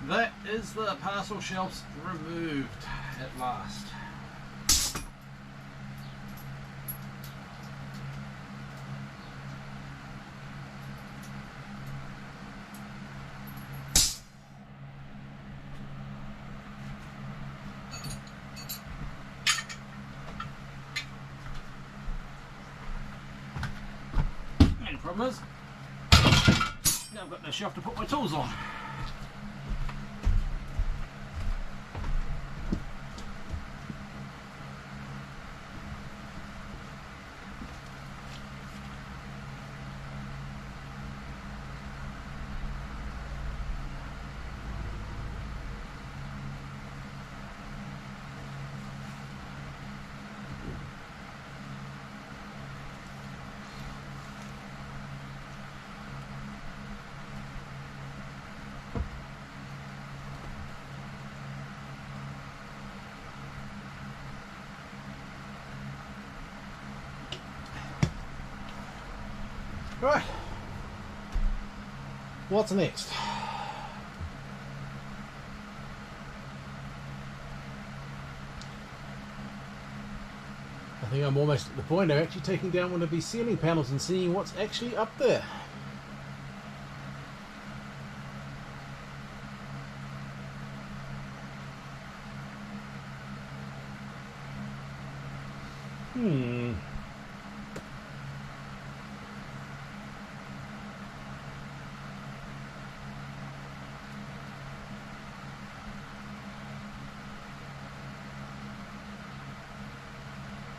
that is the parcel shelves removed at last. And the problem is, now I've got no shelf to put my tools on. Right, what's next? I think I'm almost at the point of actually taking down one of these ceiling panels and seeing what's actually up there.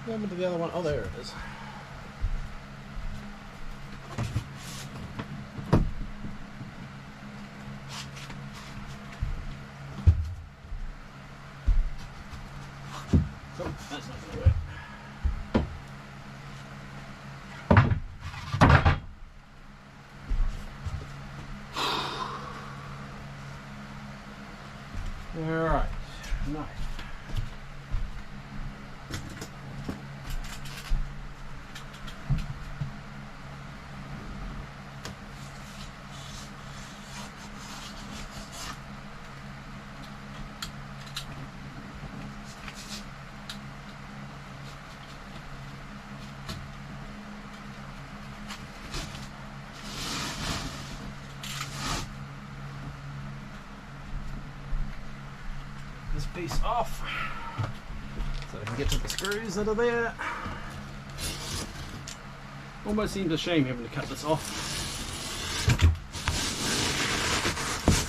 What happened to the other one? Oh, there it is. Oh, that's not going to work. Alright, nice. This piece off so I can get to the screws that are there. Almost seems a shame having to cut this off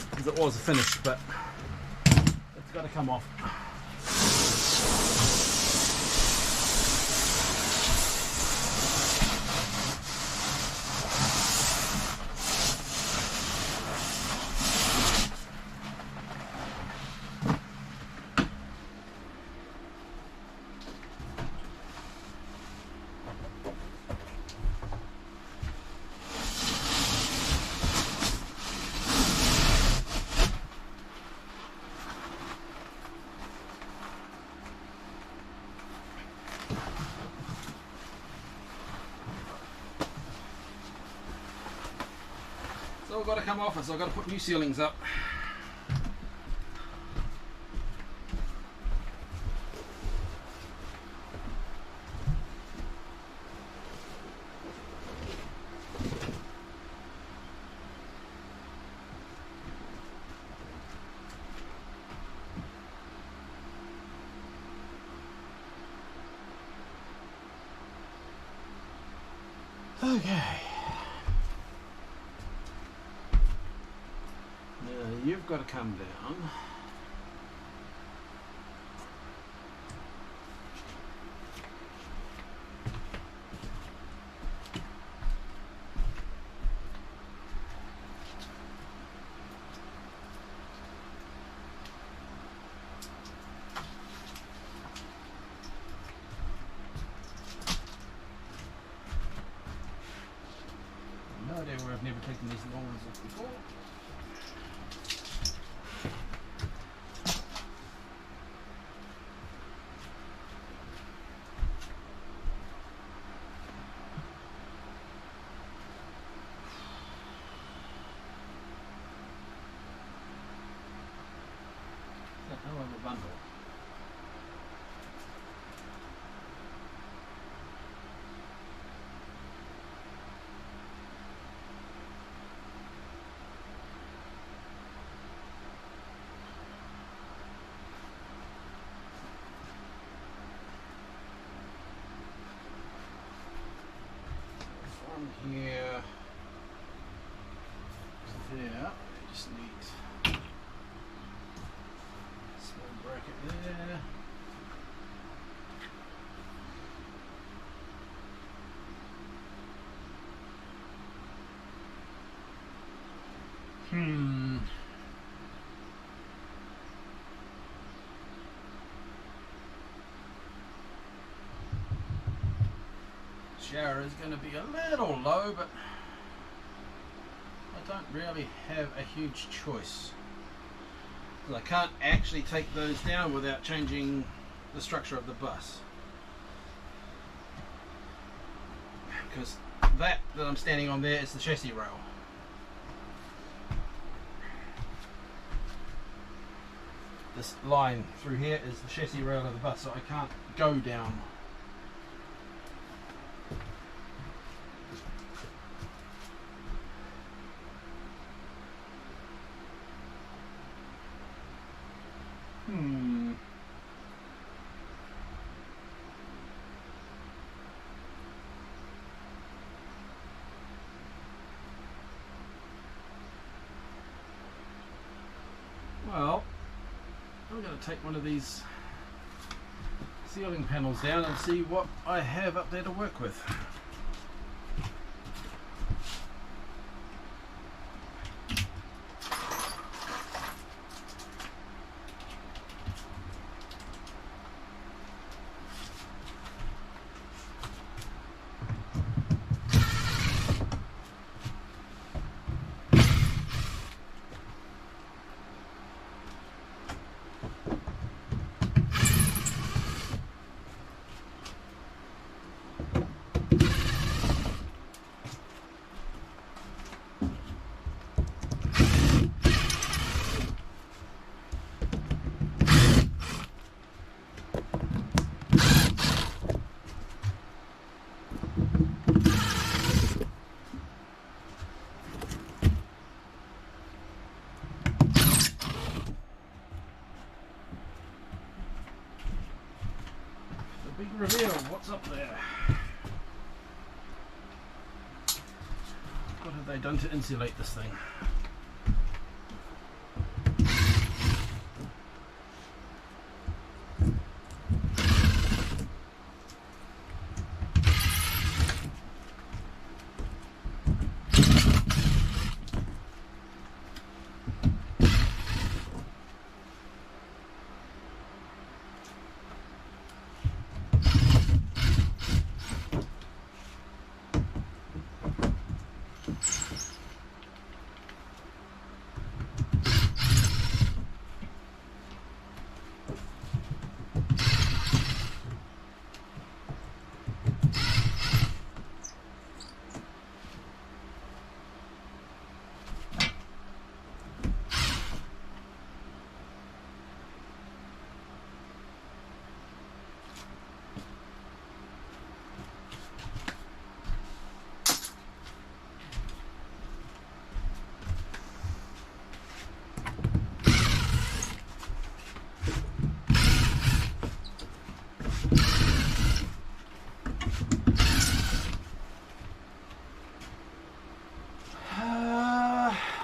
because it was finished, but it's got to come off. It's all got to come off, so I've got to put new ceilings up. Okay. Now you've got to come down. No idea where I've never taken these long ones off before. hell of a bundle. From here to there, we just need a small bracket there. Shower is going to be a little low, but I don't really have a huge choice. I can't actually take those down without changing the structure of the bus. Because that I'm standing on there is the chassis rail. This line through here is the chassis rail of the bus, so I can't go down. Well, I'm going to take one of these ceiling panels down and see what I have up there to work with. Big reveal, what's up there? What have they done to insulate this thing?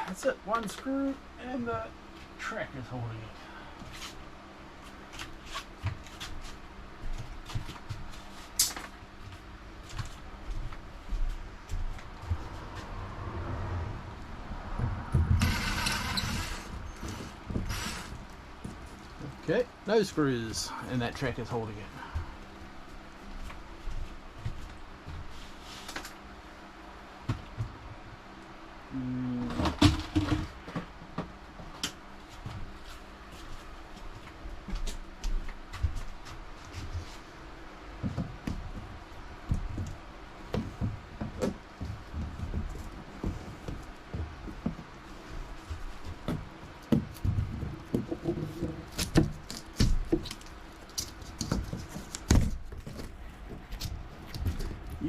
That's it, one screw and the track is holding it. Okay, no screws and that track is holding it.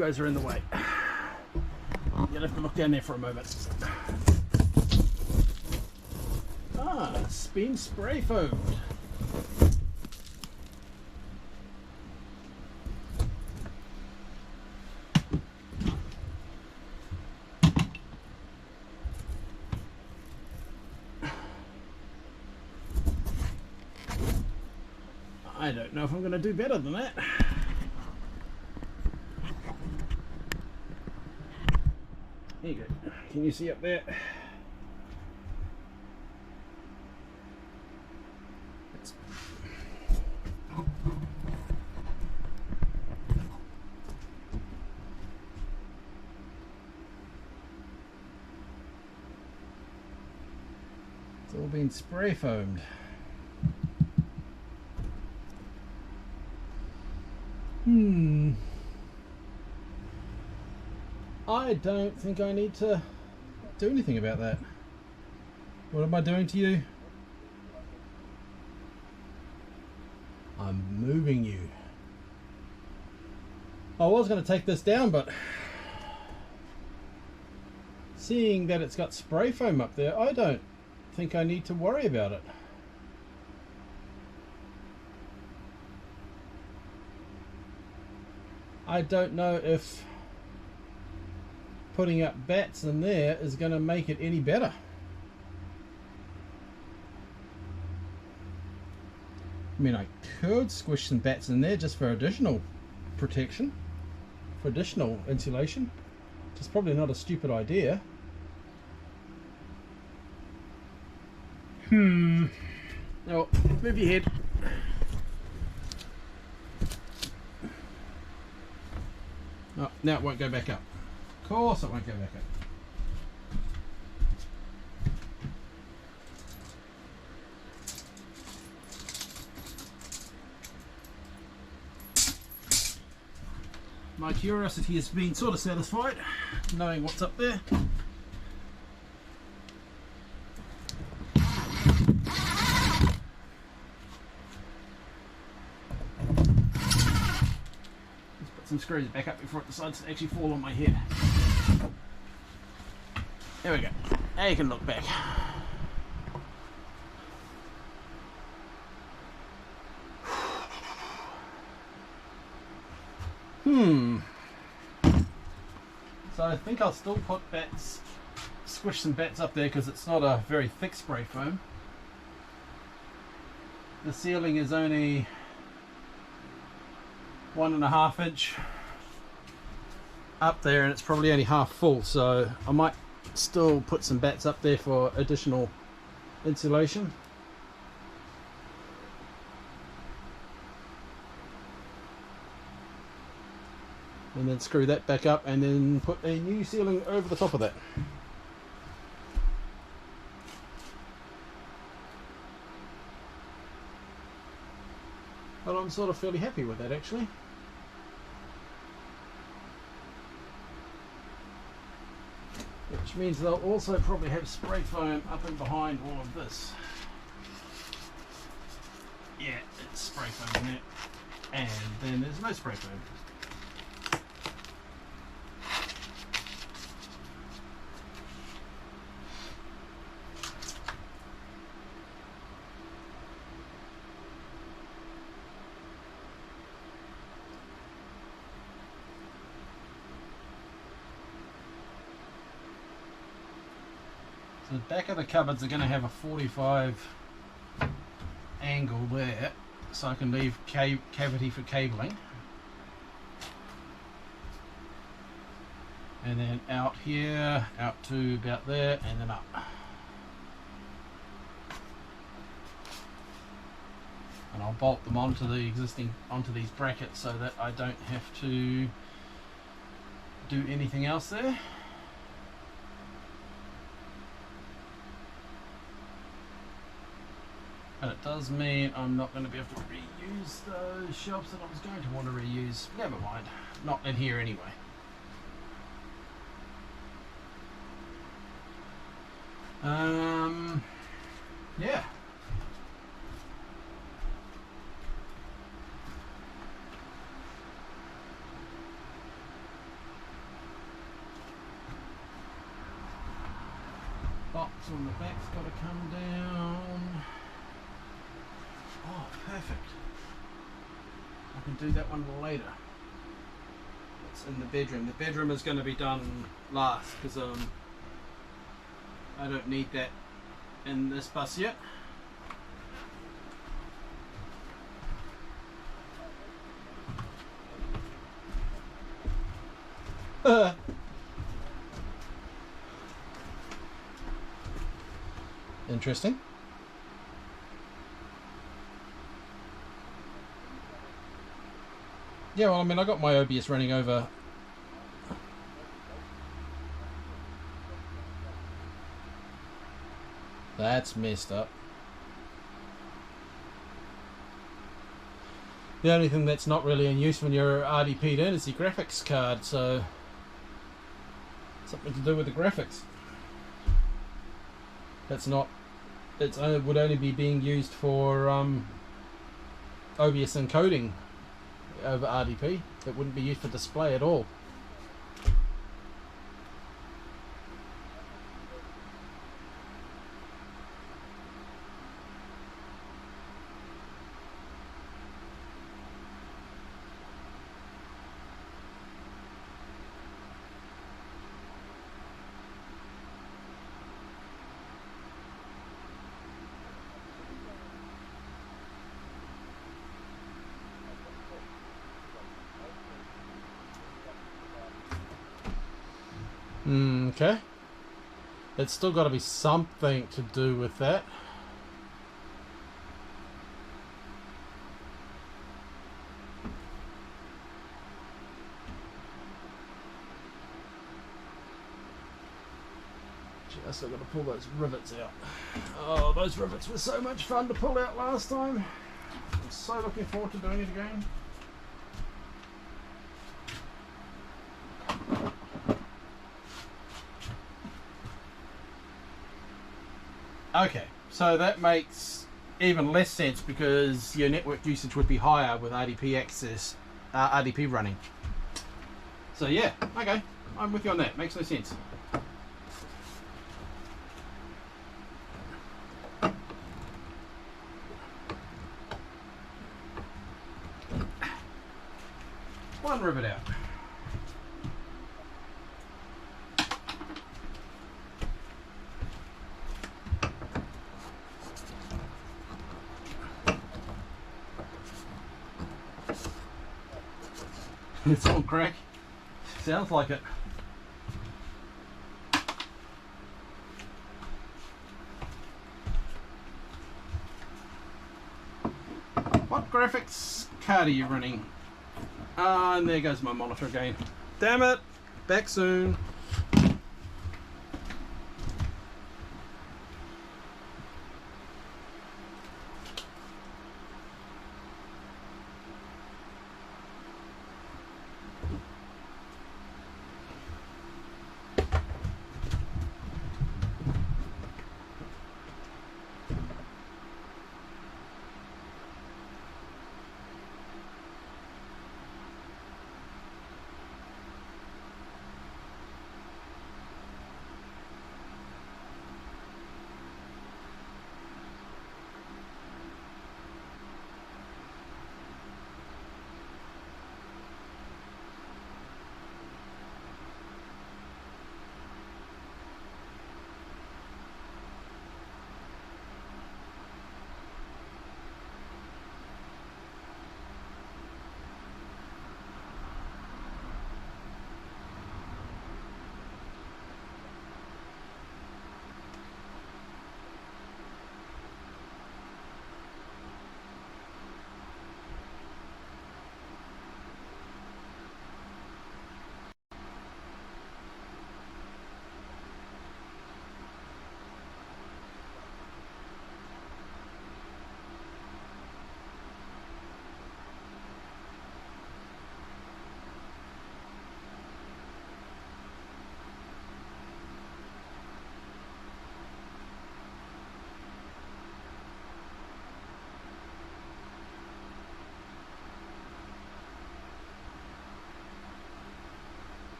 guys are in the way. You're gonna have to look down there for a moment. Ah, spin spray foamed. I don't know if I'm going to do better than that. There you go. Can you see up there? It's all been spray foamed. I don't think I need to do anything about that. What am I doing to you? I'm moving you. I was going to take this down, but seeing that it's got spray foam up there, I don't think I need to worry about it. I don't know if putting up bats in there is going to make it any better. I mean, I could squish some bats in there just for additional protection, for additional insulation, which is probably not a stupid idea. Oh, move your head. Oh, now it won't go back up. Of course it won't go back up. My curiosity has been sort of satisfied, knowing what's up there. Some screws back up before it decides to actually fall on my head. There we go. Now you can look back. So I think I'll still put bats, squish some bats up there because it's not a very thick spray foam. The ceiling is only 1.5 inch up there and it's probably only half full, so I might still put some bats up there for additional insulation. And then screw that back up and then put a new ceiling over the top of that. But I'm sort of fairly happy with that actually. Which means they'll also probably have spray foam up and behind all of this. Yeah, it's spray foam in it. And then there's no spray foam. The back of the cupboards are going to have a 45 angle there, so I can leave cavity for cabling. And then out here, out to about there, and then up. And I'll bolt them onto these brackets so that I don't have to do anything else there. And it does mean I'm not going to be able to reuse those shelves that I was going to want to reuse. Never mind. Not in here anyway. Yeah. So on the back's got to come down. Oh, perfect. I can do that one later. It's in the bedroom. The bedroom is going to be done last because I don't need that in this bus yet. Interesting. Yeah, well, I mean, I got my OBS running over. That's messed up. The only thing that's not really in use when you're RDP'd in is the graphics card, so something to do with the graphics. That's not. It would only be being used for OBS encoding over RDP. It wouldn't be used for display at all. Okay. It's still got to be something to do with that. Just I've got to pull those rivets out. Oh, those rivets were so much fun to pull out last time. I'm so looking forward to doing it again. Okay, so that makes even less sense because your network usage would be higher with RDP access, RDP running. So yeah, okay, I'm with you on that. Makes no sense. One rivet out. It's on crack. Sounds like it. What graphics card are you running? And there goes my monitor again. Damn it! Back soon.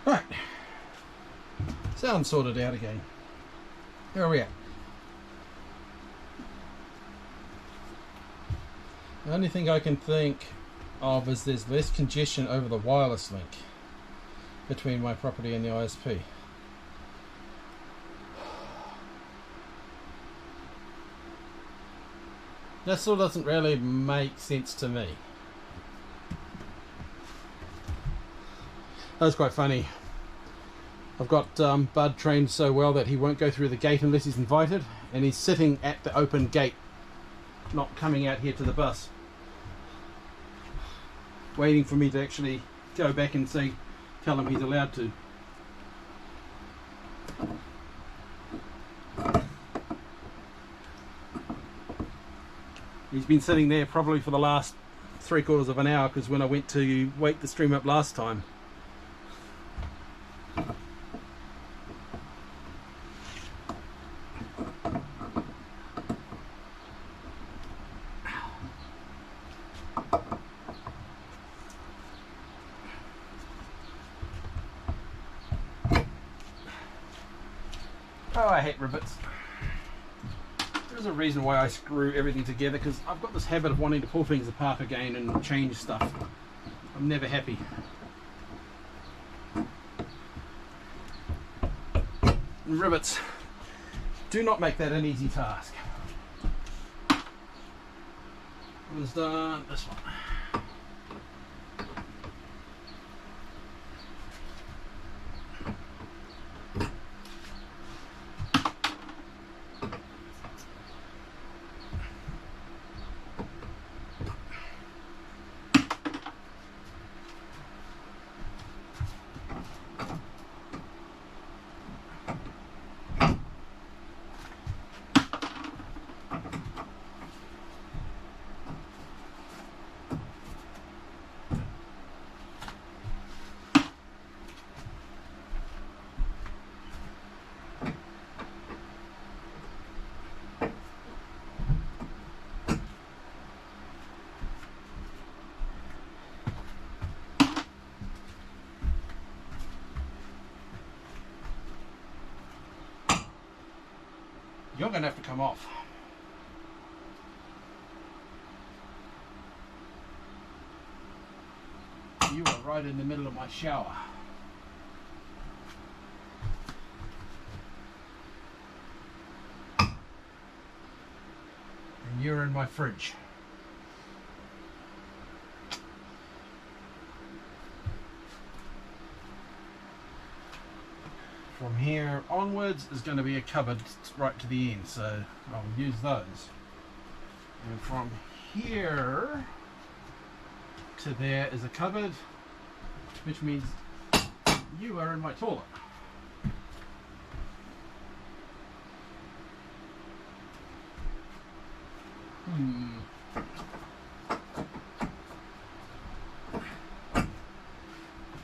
Right. Sound sorted out again. Where are we at? The only thing I can think of is there's less congestion over the wireless link between my property and the ISP. That still doesn't really make sense to me. That was quite funny. I've got Bud trained so well that he won't go through the gate unless he's invited, and he's sitting at the open gate, not coming out here to the bus, waiting for me to actually go back and tell him he's allowed to. He's been sitting there probably for the last 3/4 of an hour, because when I went to wake the stream up last time, oh, I hate rivets. There's a reason why I screw everything together, because I've got this habit of wanting to pull things apart again and change stuff. I'm never happy. And rivets do not make that an easy task. One's done, this one. You're going to have to come off. You are right in the middle of my shower. And you're in my fridge. From here onwards is going to be a cupboard right to the end, so I'll use those. And from here to there is a cupboard, which means you are in my toilet.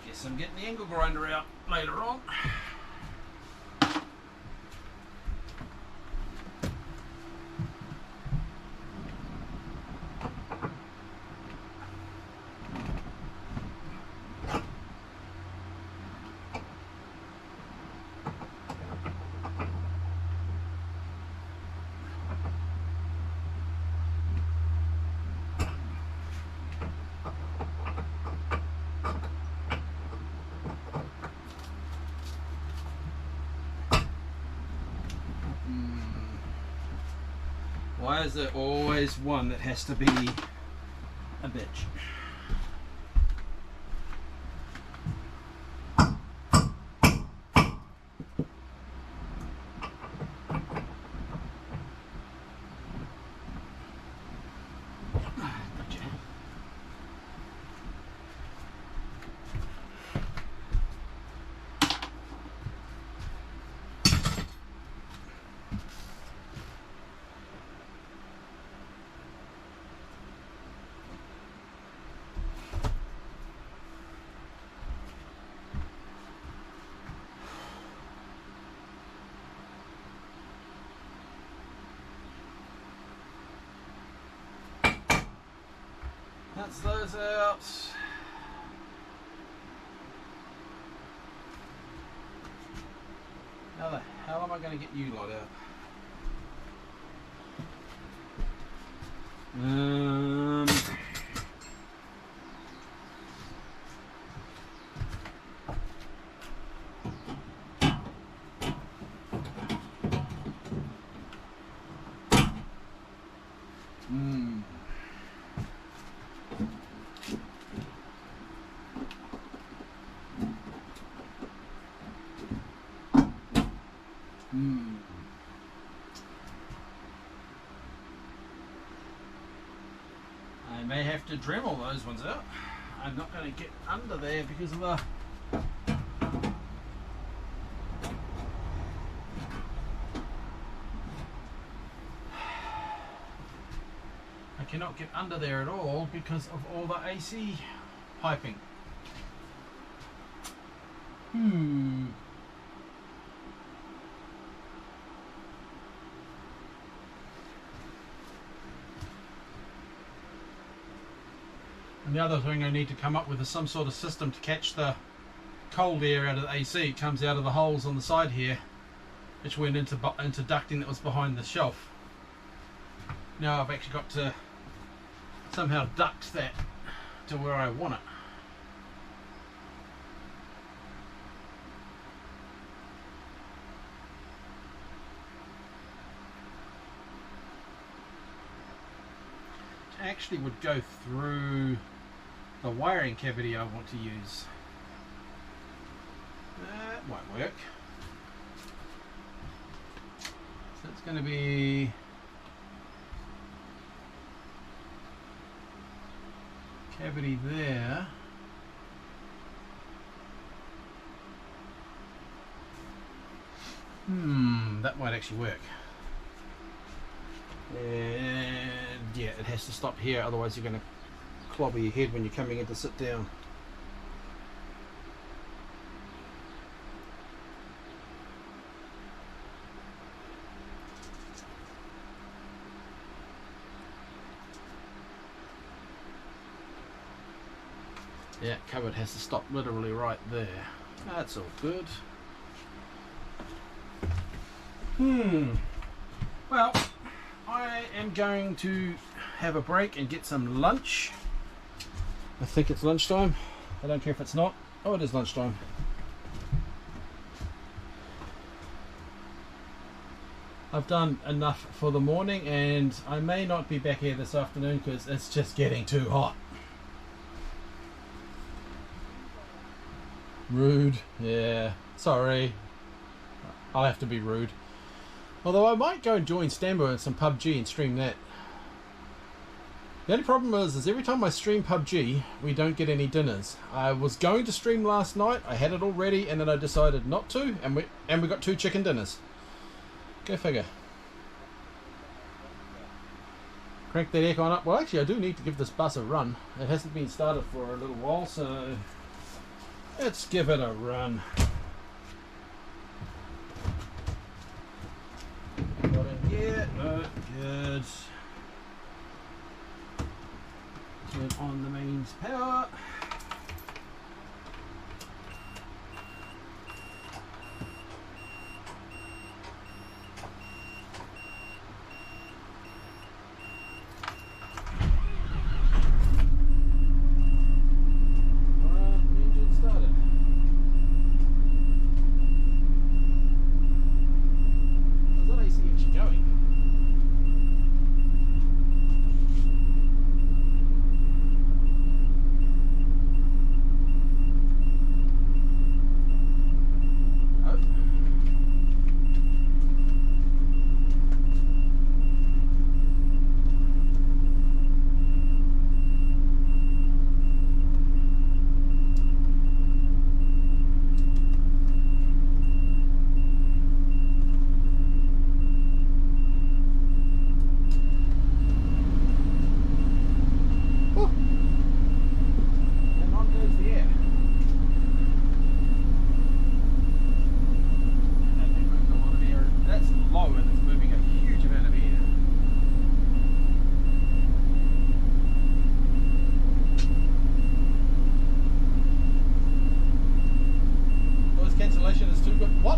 Guess I'm getting the angle grinder out later on. Why is there always one that has to be a bitch? That's those out. I going to get you lot out? I may have to Dremel those ones out. I'm not going to get under there because of the I cannot get under there at all because of all the AC piping. And the other thing I need to come up with is some sort of system to catch the cold air out of the AC. It comes out of the holes on the side here, which went into ducting that was behind the shelf. Now I've actually got to somehow duct that to where I want it. It actually would go through the wiring cavity I want to use. That won't work. So it's going to be cavity there. That might actually work. And yeah, it has to stop here, otherwise you're going to clobber your head when you're coming in to sit down. Yeah, cupboard has to stop literally right there. That's all good. Well, I am going to have a break and get some lunch. I think it's lunchtime. I don't care if it's not. Oh, it is lunchtime. I've done enough for the morning and I may not be back here this afternoon because it's just getting too hot. Rude. Yeah, sorry. I'll have to be rude. Although I might go and join Stambo in some PUBG and stream that. The only problem is every time I stream PUBG, we don't get any dinners. I was going to stream last night, I had it all ready, and then I decided not to, and we got 2 chicken dinners. Go figure. Crank that aircon up. Well, actually, I do need to give this bus a run. It hasn't been started for a little while, so let's give it a run. Got in here. No, good. Turn on the mains power. Engine started. Is that AC actually going?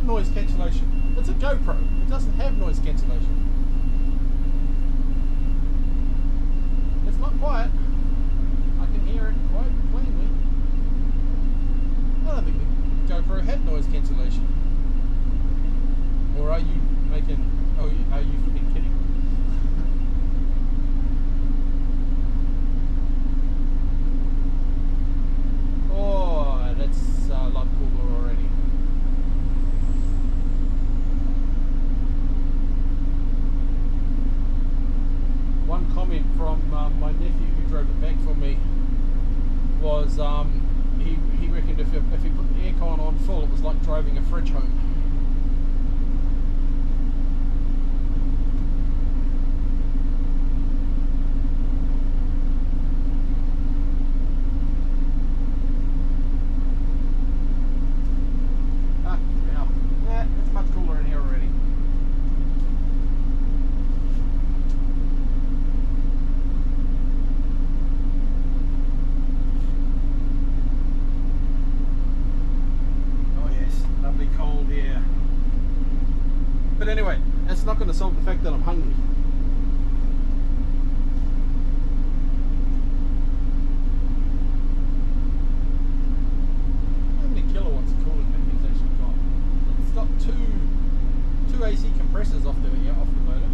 Noise cancellation. It's a GoPro. It doesn't have noise cancellation. It's not quiet. I can hear it quite plainly. I don't think the GoPro had noise cancellation. Or are you making... Oh, are you fucking kidding? Oh, that's a lot cooler already. One comment from my nephew who drove it back for me was he reckoned if he put the aircon on full, it was like driving a fridge home. It's much cooler in here already. Oh yes, lovely cold air. But anyway, that's not going to solve the fact that I'm hungry. How many kilowatts of cooling that thing's actually got? It's got two AC compressors off the motor.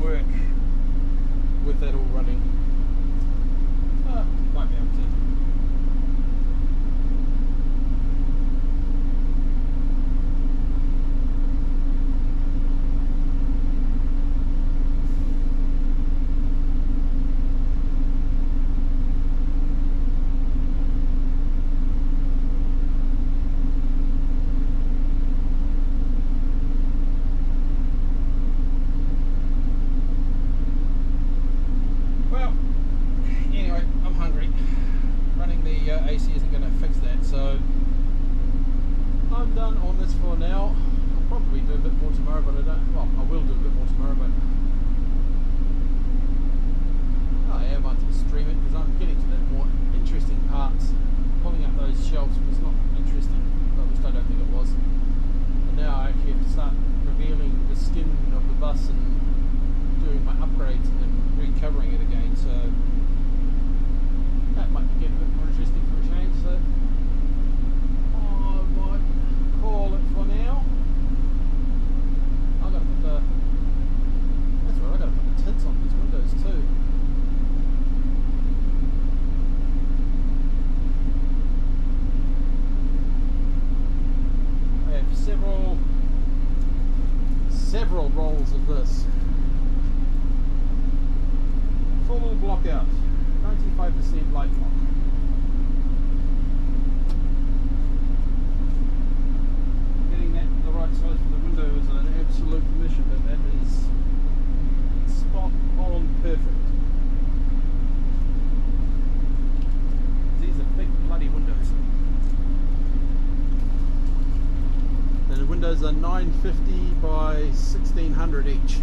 Work with that all running. Might be able to. AC isn't going to fix that, so I'm done on this for now. I'll probably do a bit more tomorrow, but I will do a bit more tomorrow, but I might stream it because I'm getting to the more interesting parts. Pulling up those shelves was not interesting, at least I don't think it was. And now I actually have to start revealing the skin of the bus and doing my upgrades and then recovering it again, so that might get a bit more interesting for a change, so I might call it for now. I've got to put the... That's right, I've got to put the tints on these windows too. I have several rolls of this. Full block out. 95% light block. Getting that the right size for the window is an absolute mission, but that is spot on perfect. These are big bloody windows. The windows are 950 by 1600 each.